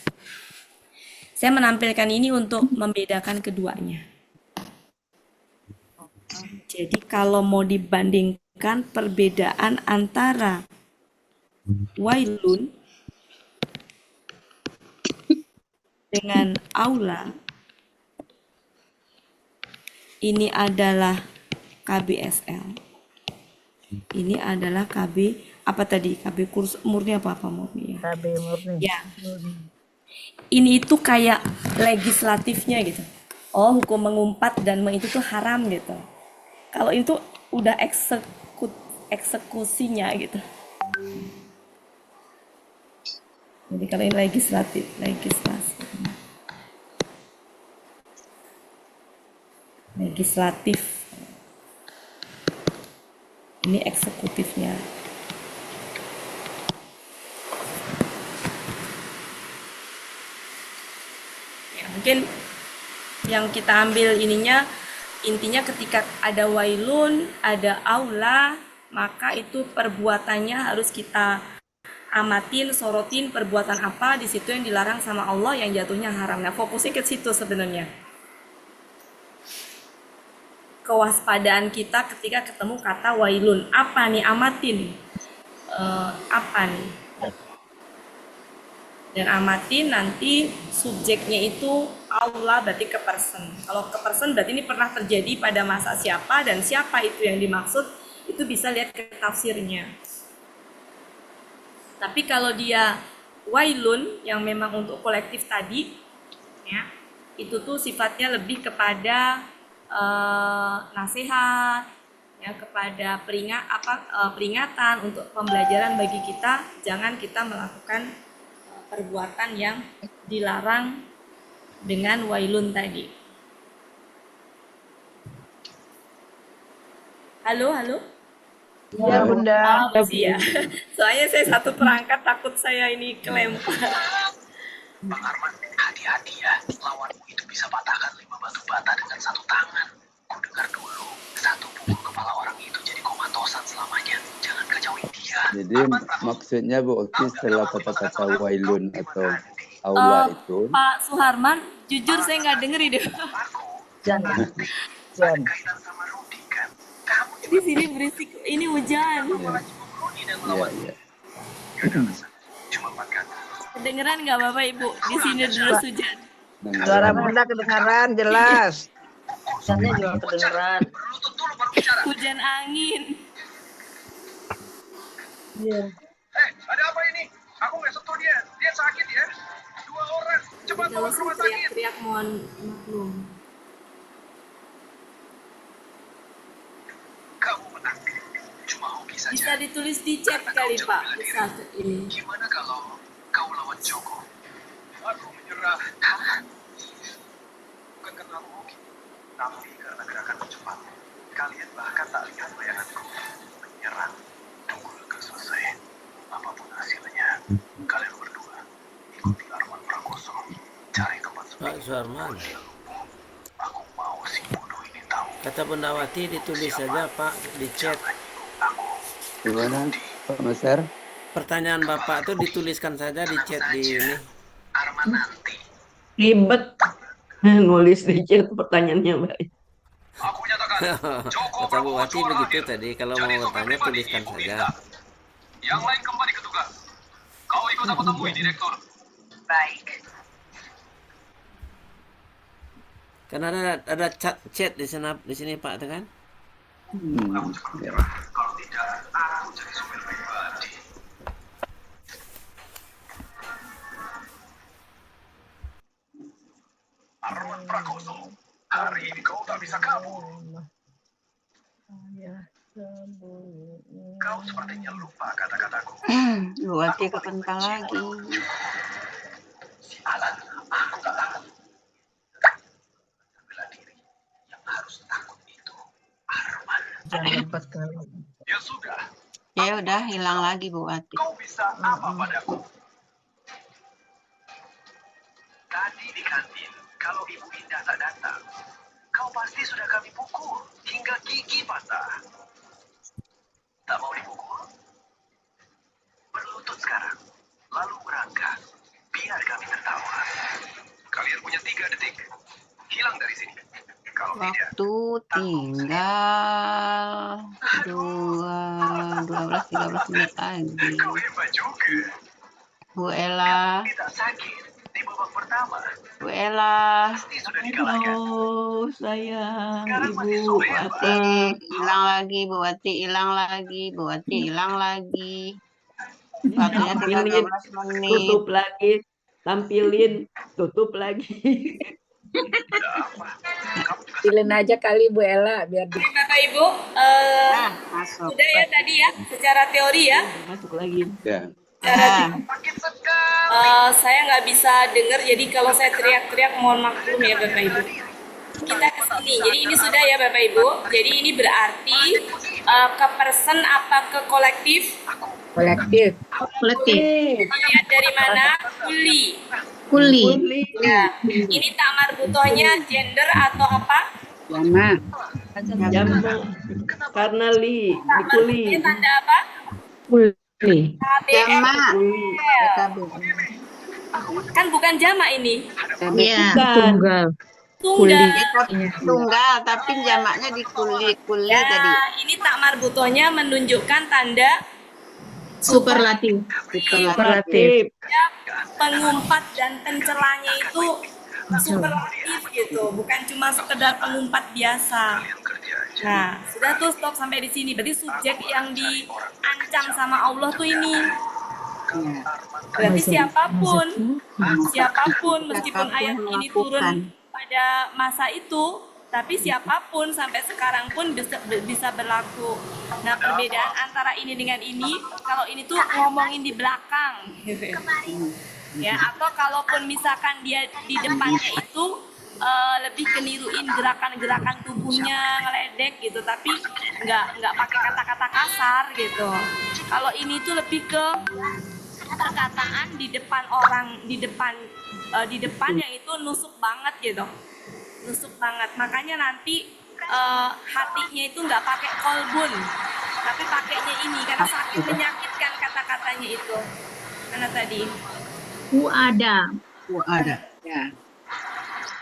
Saya menampilkan ini untuk membedakan keduanya. Jadi kalau mau dibandingkan perbedaan antara wailun dengan aula, ini adalah KBSL. Ini adalah KB apa tadi? KB kurs murni apa murni ya? KB murni. Ya. Ini itu kayak legislatifnya gitu. Oh, hukum mengumpat dan itu tuh haram gitu. Kalau itu udah eksekusinya gitu. Jadi kalau ini legislatif. Ini eksekutifnya. Ya, mungkin yang kita ambil ininya Intinya ketika ada wailun, ada aula, maka itu perbuatannya harus kita amatin, sorotin perbuatan apa di situ yang dilarang sama Allah yang jatuhnya haram. Nah, fokusnya ke situ sebenarnya. Kewaspadaan kita ketika ketemu kata wailun. Apa nih? Amatin. Apa nih? Dan amatin nanti subjeknya itu Allah berarti ke person. Kalau ke person berarti ini pernah terjadi pada masa siapa dan siapa itu yang dimaksud, itu bisa lihat ke tafsirnya. Tapi kalau dia wailun yang memang untuk kolektif tadi, ya, itu tuh sifatnya lebih kepada nasihat, ya, kepada peringatan untuk pembelajaran bagi kita, jangan kita melakukan perbuatan yang dilarang dengan wailun tadi. Halo, halo. Iya, Bunda. Ya. Soalnya saya satu perangkat, takut saya ini kelempar. Bang Arman, hati-hati ya. Lawanmu itu bisa patahkan 5 batu bata dengan 1 tangan. Ku dengar dulu, 1 pukul kepala orang itu jadi komatosan selamanya. Jangan kacauin dia. Jadi maksudnya Bu Oki setelah kata-kata wailun atau aula itu. Pak Suharman, jujur saya nggak denger itu. Jangan. Di sini berisik, ini hujan. Iya. Kedengeran nggak Bapak Ibu? Di sini terus hujan. Suara Bunda kedengaran jelas. Hujannya juga kedengaran. Hujan angin. Iya. Ada apa ini? Aku nggak sentuh dia. Dia sakit ya. 2 orang. Cepat bawa ke rumah sakit. Teriak-teriak mohon maklum. Kamu menang. Cuma hoki saja. Bisa ditulis di chat kali Pak. Bisa ini. Gimana kalau kau lawan Joko? Aku menyerah. Bukan karena aku hoki, tapi karena gerakanku cepat. Kalian bahkan tak lihat bayanganku. Menyerang. Tunggu lekas selesai. Apapun hasilnya, kalian berdua ikuti Arman Prakoso. Cari tempat sepi. Pak Suharman. Aku mau si bodoh ini tahu. Kata Bunda Wati ditulis saja Pak di chat. Gimana Pak Maser? Pertanyaan Bapak tuh dituliskan saja di chat di ini. Ribet nulis di chat pertanyaannya baik. Kata Bu Wati begitu tadi, kalau mau bertanya tuliskan saja. Yang lain kembali ke tugas. Kau ikut aku temui direktur. Baik. Karena ada chat di sini Pak, itu kan? Kalau tidak, aku jadi supir pribadi. Arman Prakoso, hari ini kau tak bisa kabur. Kau sepertinya lupa kata-kataku. Bu Wati kepental lagi. Si Alan, aku tak takut. Bela diri yang harus takut itu Arman. Ya sudah. Ya udah hilang lagi Bu Wati. Kau bisa apa padaku? Tadi di kantin, kalau Ibu Indah tak datang, kau pasti sudah kami pukul hingga gigi patah. Tak mau dipukul? Berlutut sekarang, lalu berangkat. Biar kami tertawa. Kalian punya 3 detik. Hilang dari sini. Kalau tidak, Waktu tinggal 12-13 menit lagi. kau hebat juga. Bu Ella, Tidak sakit di babak pertama. Bu Ella. Halo sayang Ibu Wati hilang lagi, Bu Wati hilang lagi, Bu Wati hilang lagi. Waktunya tinggal 12 menit. Tutup lagi, tampilin, tutup lagi. Pilih aja kali Bu Ella biar di... Bapak Ibu, masuk. sudah ya tadi ya, secara teori ya. Masuk lagi. Ya. Saya nggak bisa dengar, jadi kalau saya teriak-teriak mohon maklum ya Bapak Ibu. Kita ke sini, jadi ini sudah ya Bapak Ibu. Jadi ini berarti ke person apa ke kolektif? Kolektif. Lihat dari mana? Kuli. Kuli. Ya. Ini tak marbutohnya gender atau apa? Jama. Jam karena dikuli. Ini tanda apa? Kuli. Jamak. Kan bukan jama ini. Iya. Tunggal. Tunggal. Tunggal, tapi jamaknya dikuli Ya, tadi. ini tak marbutonya menunjukkan tanda Superlatif. Superlatif. ya, pengumpat dan pencelanya itu superlatif gitu, bukan cuma sekedar pengumpat biasa. Nah, sudah tuh stop sampai di sini. Berarti subjek yang diancam sama Allah tuh ini. Berarti siapapun meskipun ayat ini turun pada masa itu, tapi siapapun sampai sekarang pun bisa berlaku. Nah, perbedaan antara ini dengan ini, kalau ini tuh ngomongin di belakang, ya, atau kalaupun misalkan dia di depannya itu lebih keniruin gerakan-gerakan tubuhnya ngeledek gitu, tapi nggak pakai kata-kata kasar gitu. Kalau ini tuh lebih ke perkataan di depan orang, di depan yang itu nusuk banget gitu, nusuk banget. Makanya nanti hatinya itu nggak pakai kolbun, tapi pakainya ini karena saking menyakitkan kata-katanya itu. Mana tadi? Ada. Ya.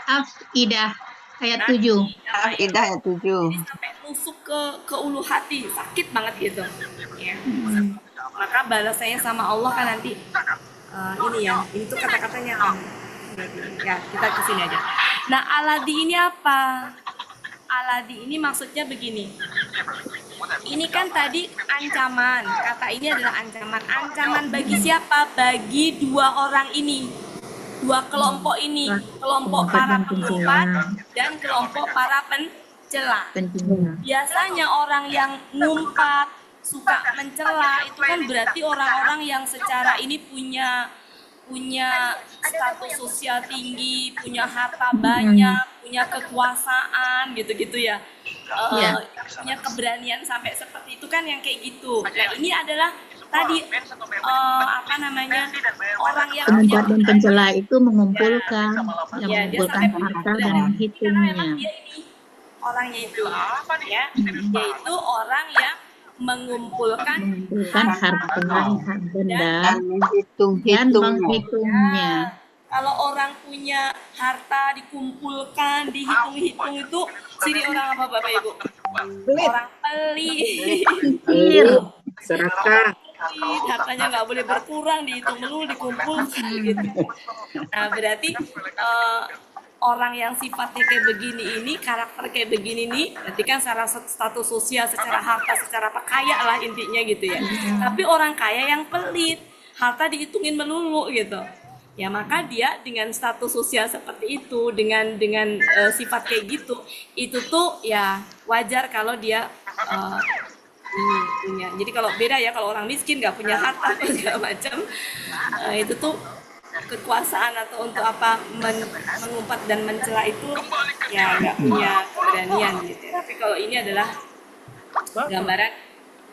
Afidah ayat Nah, 7. Afidah ayat 7. Jadi sampai nusuk ke ulu hati, sakit banget gitu. Ya. Maka balasannya sama Allah kan nanti ini ya, ini tuh kata-katanya kan. Ya, kita kesini aja. Nah, aladi ini apa? Aladi ini maksudnya begini. Ini kan tadi ancaman. Kata ini adalah ancaman. Ancaman bagi siapa? Bagi dua orang ini. Dua kelompok ini. Kelompok para pengumpat dan kelompok para pencela. Biasanya orang yang ngumpat, suka mencela, itu kan berarti orang-orang yang secara ini punya status sosial tinggi, punya harta banyak, punya kekuasaan gitu-gitu ya. Punya keberanian sampai seperti itu kan, yang kayak gitu. Nah, ini adalah tadi orang yang Pengumpat dan pencela itu mengumpulkan, yang ya, dia mengumpulkan sampai harta dan menghitungnya. dia ini orangnya itu ya, yaitu orang yang mengumpulkan harta benda Dan dan menghitungnya. Kalau orang punya harta dikumpulkan, dihitung-hitung, itu ciri orang apa Bapak Ibu? Orang pelit. Serakah. Hartanya nggak boleh berkurang, dihitung melulu, dikumpulkan gitu. Nah, berarti orang yang sifatnya kayak begini ini, karakter kayak begini nih, berarti kan secara status sosial, secara harta, secara apa, kaya lah intinya gitu ya. Tapi orang kaya yang pelit, harta dihitungin melulu gitu. Ya, maka dia dengan status sosial seperti itu, dengan sifat kayak gitu, itu tuh ya wajar kalau dia ini punya. Jadi kalau beda ya, kalau orang miskin nggak punya harta segala macam, itu tuh kekuasaan atau untuk apa mengumpat dan mencela itu ya nggak punya keberanian gitu. Tapi kalau ini adalah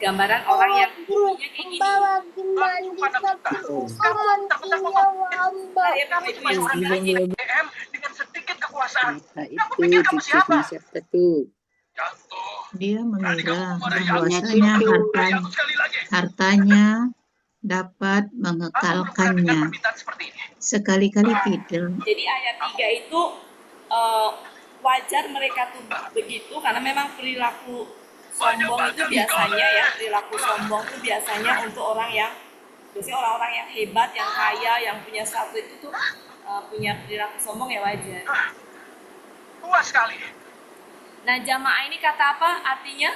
gambaran orang yang punya kayak gini. Dengan sedikit kekuasaan. Itu cicitnya siapa tuh? Dia mengira bahwasanya hartanya dapat mengekalkannya. Sekali-kali tidak. Jadi ayat 3 itu wajar mereka tuh begitu, karena memang perilaku sombong itu biasanya ya, perilaku sombong itu biasanya untuk orang-orang yang hebat, yang kaya, yang punya status itu tuh punya perilaku sombong ya wajar. Puas sekali. Nah, jamaah ini kata apa artinya?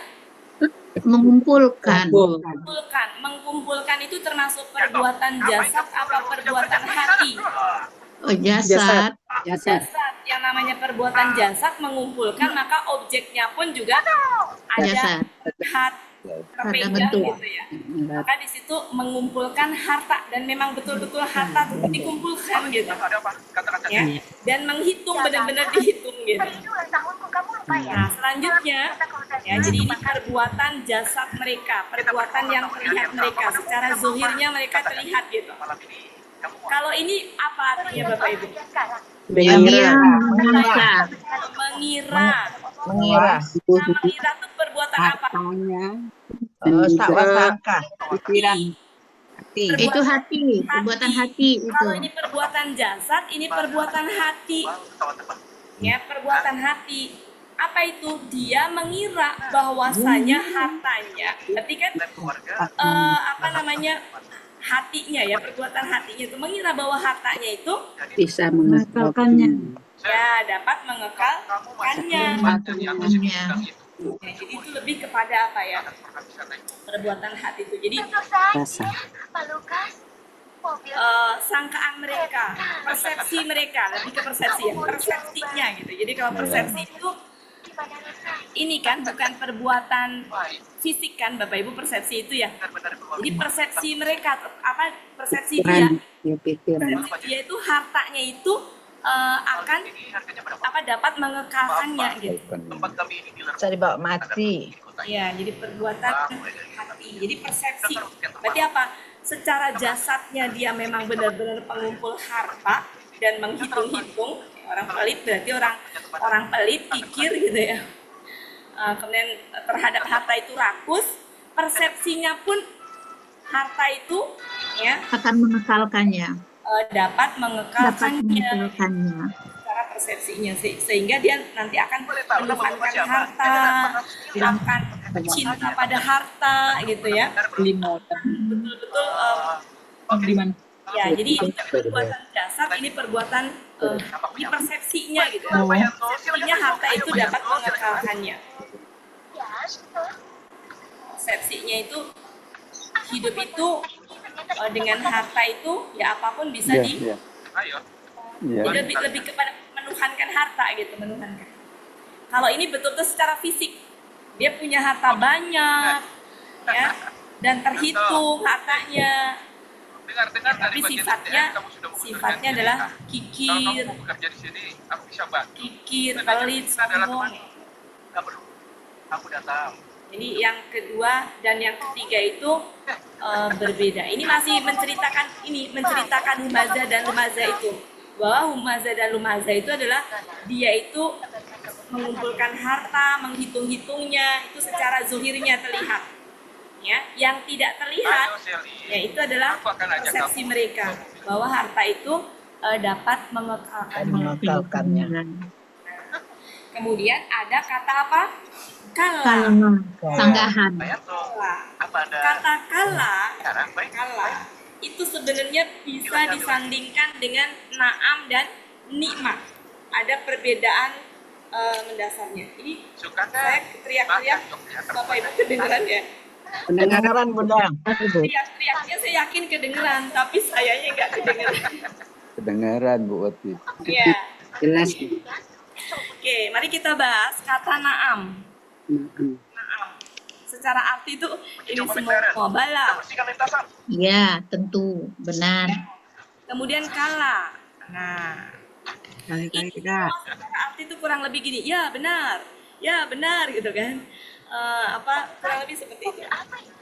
Mengumpulkan. Mengumpulkan itu termasuk perbuatan jasad apa perbuatan hati? Oh, jasad. Yang namanya perbuatan jasad mengumpulkan, maka objeknya pun juga ada ada bentuk gitu ya. Maka di situ mengumpulkan harta, dan memang betul-betul harta dikumpulkan gitu. Ya. Dan menghitung, benar-benar dihitung gitu. Nah, selanjutnya ya, jadi ini perbuatan jasad mereka, perbuatan yang terlihat mereka, secara zohirnya mereka terlihat gitu. Kalau ini apa artinya Bapak Ibu? mengira. Mengira. Nah, mengira itu perbuatan apa? Sangka. Pikiran. Itu hati, perbuatan hati itu. Kalau ini perbuatan jasad, ini perbuatan hati. Ya, perbuatan hati. Apa itu? Dia mengira bahwasanya hartanya, berarti kan hatinya ya, perbuatan hatinya itu mengira bahwa hartanya itu bisa mengekalkannya. Ya, dapat mengekalkannya. Ya, jadi itu lebih kepada apa ya? Perbuatan hati itu. Jadi sangkaan mereka, persepsi mereka, lebih ke persepsi ya, persepsinya gitu. Jadi kalau persepsi itu ini kan bukan perbuatan fisik kan, Bapak Ibu, persepsi itu ya. Jadi persepsi mereka persepsi dia. Persepsi dia itu hartanya itu akan dapat mengekalkannya gitu. Bisa dibawa mati. Ya, jadi perbuatan hati. Jadi persepsi. Berarti apa? Secara jasadnya dia memang benar-benar pengumpul harta dan menghitung-hitung. Orang pelit berarti orang pelit pikir gitu ya. Kemudian terhadap harta itu rakus, persepsinya pun harta itu ya akan mengekalkannya. Dapat mengekalkannya secara persepsinya, sehingga dia nanti akan menuhankan harta, akan cinta pada harta gitu ya. Betul-betul ya, jadi ini perbuatan dasar, ini perbuatan ini persepsinya gitu. Persepsinya harta itu dapat mengekalkannya. Persepsinya itu hidup itu dengan harta itu ya apapun bisa lebih kepada menuhankan harta gitu, menuhankan. Kalau ini betul-betul secara fisik, dia punya harta banyak ya dan terhitung hartanya. Tapi sifatnya adalah kikir, pelit, sombong. Jadi yang kedua dan yang ketiga itu berbeda. Ini masih menceritakan humazah dan lumazah itu. Bahwa humazah dan lumazah itu adalah dia itu mengumpulkan harta, menghitung-hitungnya, itu secara zuhirnya terlihat. Ya, yang tidak terlihat, ya itu adalah persepsi mereka bahwa harta itu dapat mengekalkannya. Kemudian ada kata apa? Kala. Sanggahan. Kata kala itu sebenarnya bisa disandingkan dengan naam dan nikmat. Ada perbedaan mendasarnya. Ini saya teriak-teriak, Bapak Ibu kedengeran ya? Kedengaran, Bunda. Teriak-teriaknya saya yakin kedengeran, tapi sayanya nggak kedengeran. Kedengaran, Bu Wati. Iya. Jelas. Oke, mari kita bahas kata naam. Naam. Secara arti itu ini semua bala. Ya, tentu benar. Kemudian kala. Nah, secara arti itu kurang lebih gini. Ya benar gitu kan. Kurang lebih seperti itu.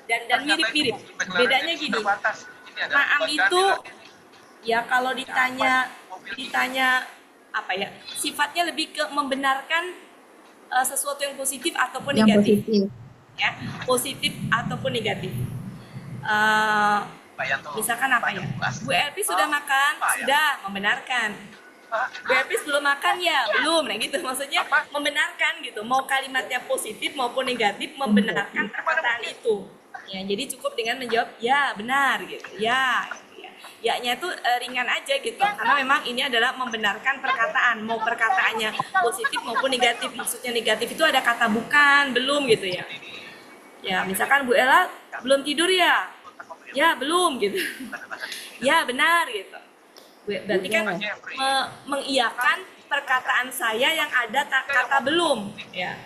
Dan mirip-mirip. Bedanya gini. Naam itu ya kalau ditanya apa ya? Sifatnya lebih ke membenarkan sesuatu yang positif ataupun negatif. Ya, positif ataupun negatif. Misalkan apa ya? Bu Elvi sudah makan, sudah membenarkan. Bu Elvi belum makan ya, belum. Nah gitu, maksudnya membenarkan gitu. Mau kalimatnya positif maupun negatif, membenarkan perkataan itu. Ya, jadi cukup dengan menjawab ya benar gitu. Ya. Ya-nya itu ringan aja gitu. Karena memang ini adalah membenarkan perkataan. Mau perkataannya positif maupun negatif. Maksudnya negatif itu ada kata bukan, belum gitu ya. Ya, misalkan Bu Ella belum tidur ya? Ya, belum gitu. Ya, benar gitu. Berarti kan mengiyakan perkataan saya yang ada kata belum ya.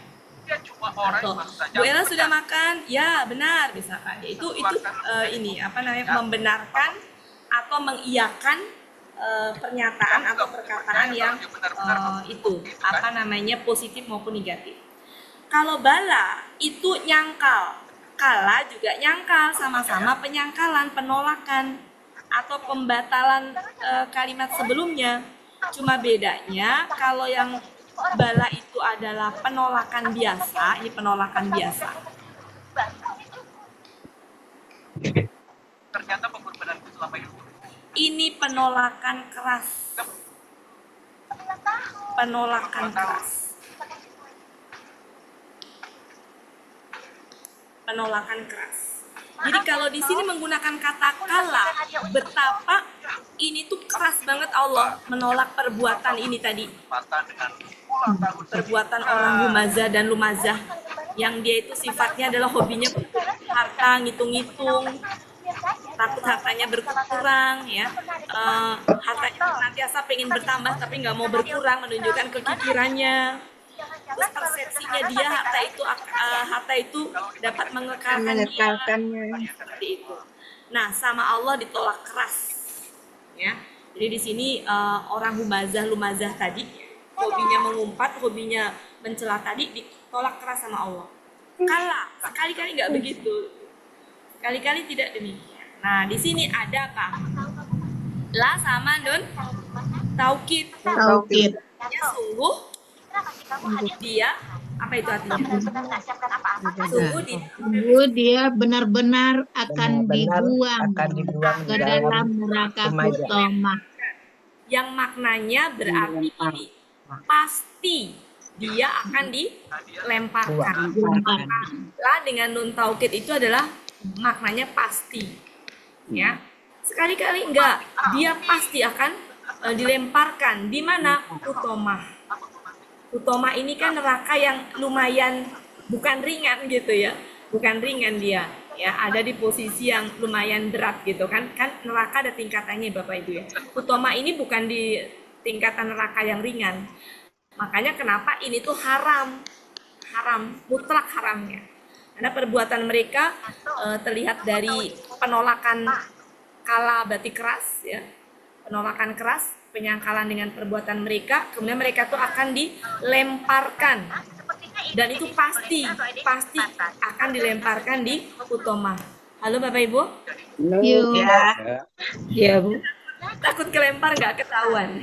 Bu Ella sudah makan? Ya, benar misalkan. Itu membenarkan atau mengiyakan pernyataan atau perkataan yang positif maupun negatif. Kalau bala itu nyangkal, kala juga nyangkal, sama-sama penyangkalan, penolakan atau pembatalan kalimat sebelumnya. Cuma bedanya kalau yang bala itu adalah penolakan biasa, ini penolakan biasa. Ternyata pengorbananku selama ini. Ini penolakan keras. Penolakan keras. Penolakan keras. Jadi kalau di sini menggunakan kata kala, betapa ini tuh keras banget Allah menolak perbuatan ini tadi. Perbuatan orang humazah dan lumazah yang dia itu sifatnya adalah hobinya harta, ngitung-ngitung, takut hartanya berkurang, ya, hartanya senantiasa pengen bertambah tapi nggak mau berkurang, menunjukkan kekikirannya. Terus persepsinya dia harta itu dapat mengekalkannya, seperti itu. Nah, sama Allah ditolak keras, ya. Jadi di sini orang humazah lumazah tadi, hobinya mengumpat, hobinya mencela tadi ditolak keras sama Allah. Kalah, sekali-kali nggak begitu, sekali-kali tidak demikian. Nah, di sini ada apa? La sama nun taukid. Ya, sungguh dia, apa itu artinya? Sungguh dia benar-benar akan dibuang ke dalam neraka hutomah. Yang maknanya berarti ini pasti dia akan dilemparkan. Lah dengan nun taukid itu adalah maknanya pasti, ya. Sekali-kali enggak, dia pasti akan dilemparkan. Di mana? Hutomah. Hutomah ini kan neraka yang lumayan bukan ringan gitu ya, bukan ringan dia, ya, ada di posisi yang lumayan berat gitu kan neraka ada tingkatannya Bapak Ibu ya. Hutomah ini bukan di tingkatan neraka yang ringan, makanya kenapa ini tuh haram, mutlak haramnya, karena perbuatan mereka terlihat dari penolakan kala berarti keras ya, penolakan keras, penyangkalan dengan perbuatan mereka, kemudian mereka tuh akan dilemparkan, dan itu pasti akan dilemparkan di hutomah. Halo Bapak Ibu? Ya Bu. Takut kelempar nggak ketahuan?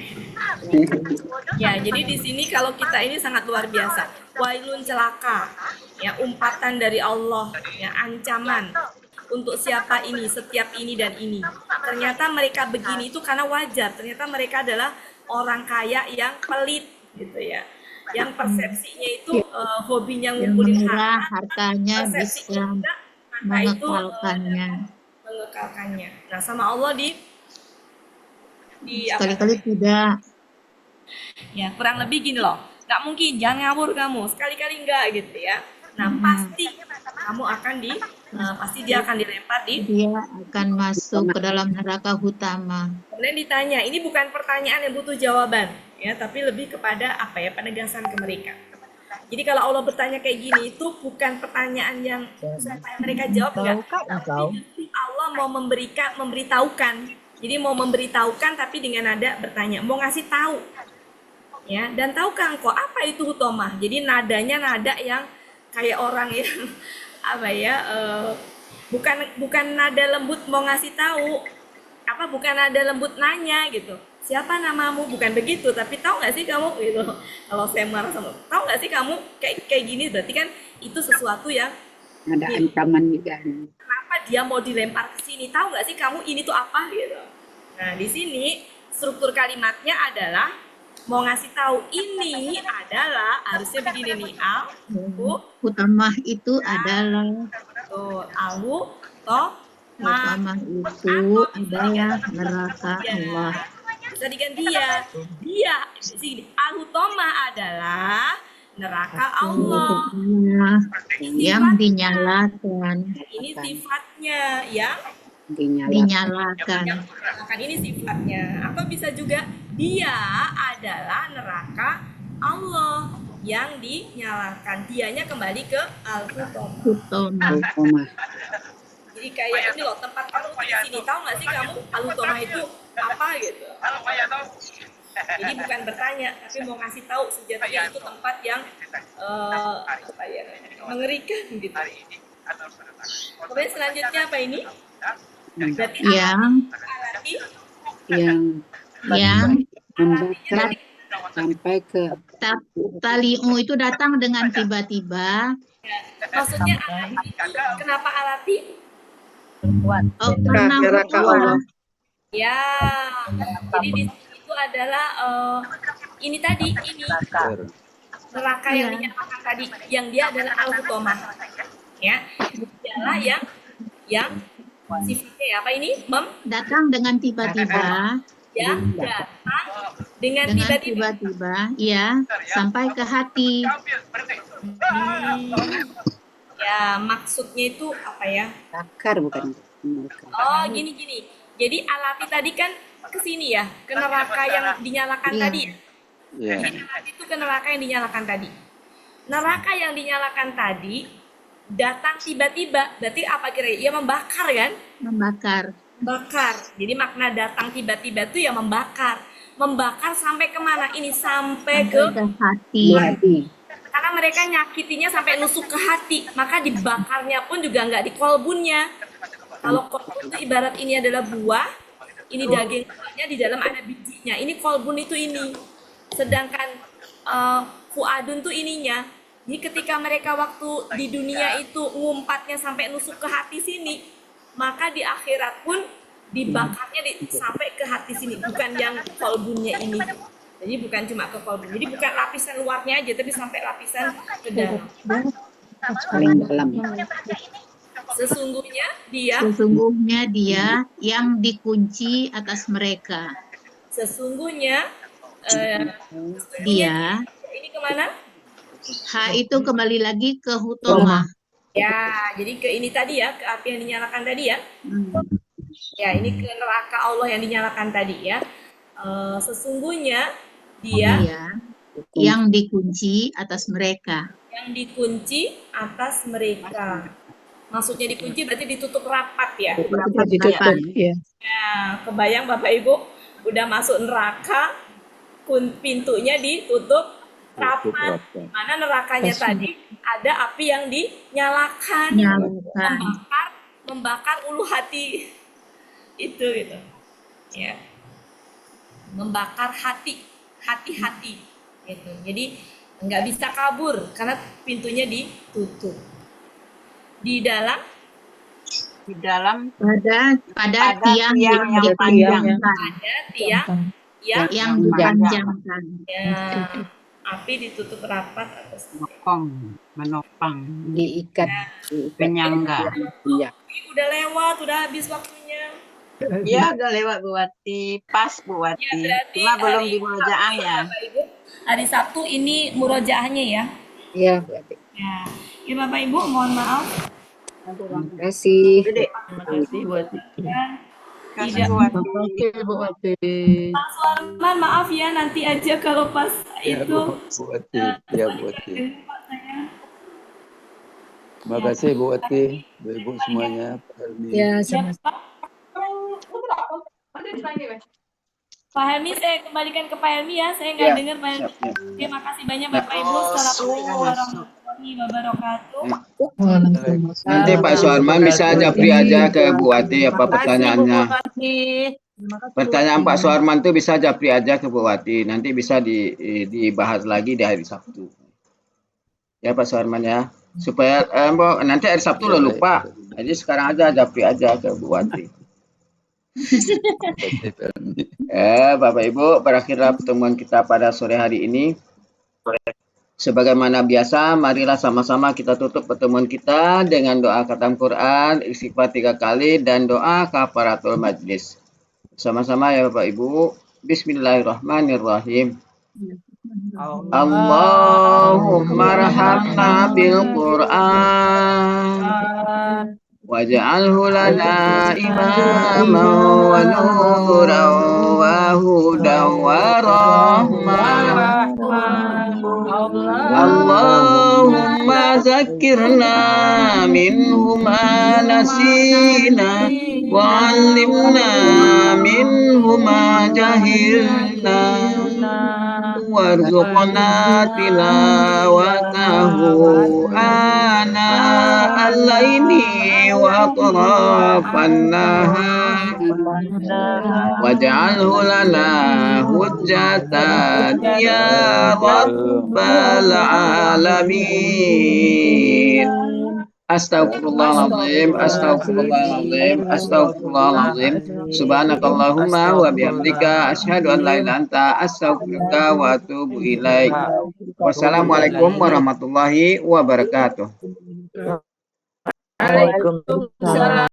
Ya, jadi di sini kalau kita ini sangat luar biasa. Wailun celaka, ya, umpatan dari Allah, ya, ancaman. Untuk siapa ini, setiap ini dan ini. Ternyata mereka begini itu karena wajar. Ternyata mereka adalah orang kaya yang pelit, gitu ya. Yang persepsinya itu hobinya ngumpulin hartanya bisa mengekalkannya. Nah, sama Allah di sekali-kali tidak. Ya, kurang lebih gini loh. Nggak mungkin, jangan ngawur kamu. Sekali-kali enggak gitu ya. Nah, pasti kamu akan pasti dia akan dilempar dia akan masuk ke dalam neraka hutomah. Kemudian ditanya, ini bukan pertanyaan yang butuh jawaban ya, tapi lebih kepada apa ya, penegasan ke mereka. Jadi kalau Allah bertanya kayak gini, itu bukan pertanyaan yang supaya mereka jawab enggak, tapi Allah mau memberitahukan. Jadi mau memberitahukan tapi dengan nada bertanya, mau ngasih tahu. Ya, dan tahukah engkau apa itu hutomah? Jadi nadanya nada yang kayak orang yang apa ya, bukan nada lembut mau ngasih tahu, bukan nada lembut nanya gitu, siapa namamu, bukan begitu, tapi tahu nggak sih kamu gitu. Kalau saya marah sama, tahu nggak sih kamu kayak gini, berarti kan itu sesuatu yang ada ancaman juga. Kenapa dia mau dilempar ke sini, tahu nggak sih kamu ini tuh apa gitu. Nah, di sini struktur kalimatnya adalah mau ngasih tahu ini adalah harusnya begini nih, hutomah itu adalah hutomah itu adalah neraka Allah. Bisa diganti dia di sini al-hutomah adalah neraka Allah yang dinyalakan. Ini sifatnya yang dinyalakan. Ini sifatnya. Atau bisa juga dia adalah neraka Allah yang dinyalakan. Dianya kembali ke al-hutomah. Jadi kayak ini loh, tempat kamu di sini, tahu nggak sih kamu al-hutomah itu apa gitu. Jadi bukan bertanya, tapi mau ngasih tahu sejatinya itu tempat yang mengerikan gitu. Kemudian selanjutnya apa ini? Berarti yang membakar Sampai ke Tali'u itu datang dengan tiba-tiba. Maksudnya alati itu kenapa alati? Oh, karena Allah. Ya, jadi di situ adalah ini neraka yang dinyatakan tadi, yang dia adalah al-hutomah, ya, dialah yang sifatnya apa ini? Datang dengan tiba-tiba. Ya, datang dengan tiba-tiba, ya, sampai ke hati. Ya, maksudnya itu apa ya? bakar bukan. Oh, gini. Jadi alati tadi kan ke sini ya, ke neraka yang dinyalakan tadi ya. Jadi alati itu ke neraka yang dinyalakan tadi. Neraka yang dinyalakan tadi datang tiba-tiba, berarti apa kira-kira? Ya membakar kan? Membakar. Jadi makna datang tiba-tiba itu ya membakar. Membakar sampai kemana? Ini sampai ke hati. Karena mereka nyakitinya sampai nusuk ke hati, maka dibakarnya pun juga nggak di kolbunnya. Kalau kolbun itu ibarat ini adalah buah, ini daging buahnya, di dalam ada bijinya. Ini kolbun itu ini. Sedangkan fuadun tuh ininya. Jadi ketika mereka waktu di dunia itu ngumpatnya sampai nusuk ke hati sini, maka di akhirat pun dibakarnya sampai ke hati sini, bukan yang kolbunnya ini. Jadi bukan cuma ke kolbun. Jadi bukan lapisan luarnya aja, tapi sampai lapisan ke dalam. Paling dalam. Sesungguhnya dia yang dikunci atas mereka. Sesungguhnya dia. Ini kemana? Ha itu kembali lagi ke hutomah. Ya, jadi ke ini tadi ya, ke api yang dinyalakan tadi ya. Ya, ini ke neraka Allah yang dinyalakan tadi ya. Sesungguhnya dia yang dikunci atas mereka. Yang dikunci atas mereka. Maksudnya dikunci berarti ditutup rapat ya. Rapat. Ya. Nah, kebayang Bapak Ibu udah masuk neraka, pintunya ditutup rapat. Mana nerakanya tadi ada api yang dinyalakan. Membakar ulu hati. Itu gitu. Ya. Membakar hati-hati gitu. Jadi nggak bisa kabur karena pintunya ditutup. Di dalam pada tiang yang dipanjangkan. Ada tiang yang dipanjangkan. Ya, api ditutup rapat atas menopang, diikat, penyangga. Iya. Udah lewat, udah habis waktunya. Iya, udah lewat Bu Wati, pas Bu Wati. Ya, cuma belum di murojaah ya. Hari Sabtu ini murojaahnya ya. Iya, berarti. Ya, Bapak Ibu, mohon maaf. Terima kasih. Terima kasih buat Tidak. Bu Wati. Pak Suarman, maaf ya, nanti aja kalau pas itu. Bu Wati. Ya, Bu Wati. Terima kasih Bu Wati, Ibu semuanya, Pak Helmi. Ya, sama-sama. Pak Helmi, saya kembalikan ke Pak Helmi ya. Saya nggak dengar Pak Helmi. Terima kasih banyak Bapak Ibu. Assalamualaikum warahmatullahi wabarakatuh. Nanti Pak Suarman bisa japri aja ke Bu Wati apa pertanyaannya. Pertanyaan Pak Suarman itu bisa japri aja ke Bu Wati. Nanti bisa dibahas lagi di hari Sabtu. Ya Pak Suarman ya. Supaya nanti hari Sabtu lo lupa. Jadi sekarang aja japri aja ke Bu Wati. Bapak Ibu, berakhirlah pertemuan kita pada sore hari ini. Sebagaimana biasa, marilah sama-sama kita tutup pertemuan kita dengan doa khatam Quran, istighfar 3 kali, dan doa kafaratul majlis. Sama-sama ya Bapak Ibu. Bismillahirrahmanirrahim. Allahumma rahamna bil Quran waj'alhu lana imaman wa nuran wa hudan wa rahmah. Allahumma zakkirna minhu ma nasina wa 'allimna minhu ma jahilna warzuqna tilawatahu ana al-laili wa atrafan nahar waj'alhu lana hujjatan ya rabbal alamin. Astaghfirullahaladzim, astaghfirullahaladzim, astaghfirullahaladzim. Subhanakallahumma wa bihamdika asyhadu an la ilaha illa anta astaghfiruka wa atubu ilaik. Wassalamualaikum warahmatullahi wabarakatuh. Waalaikumsalam.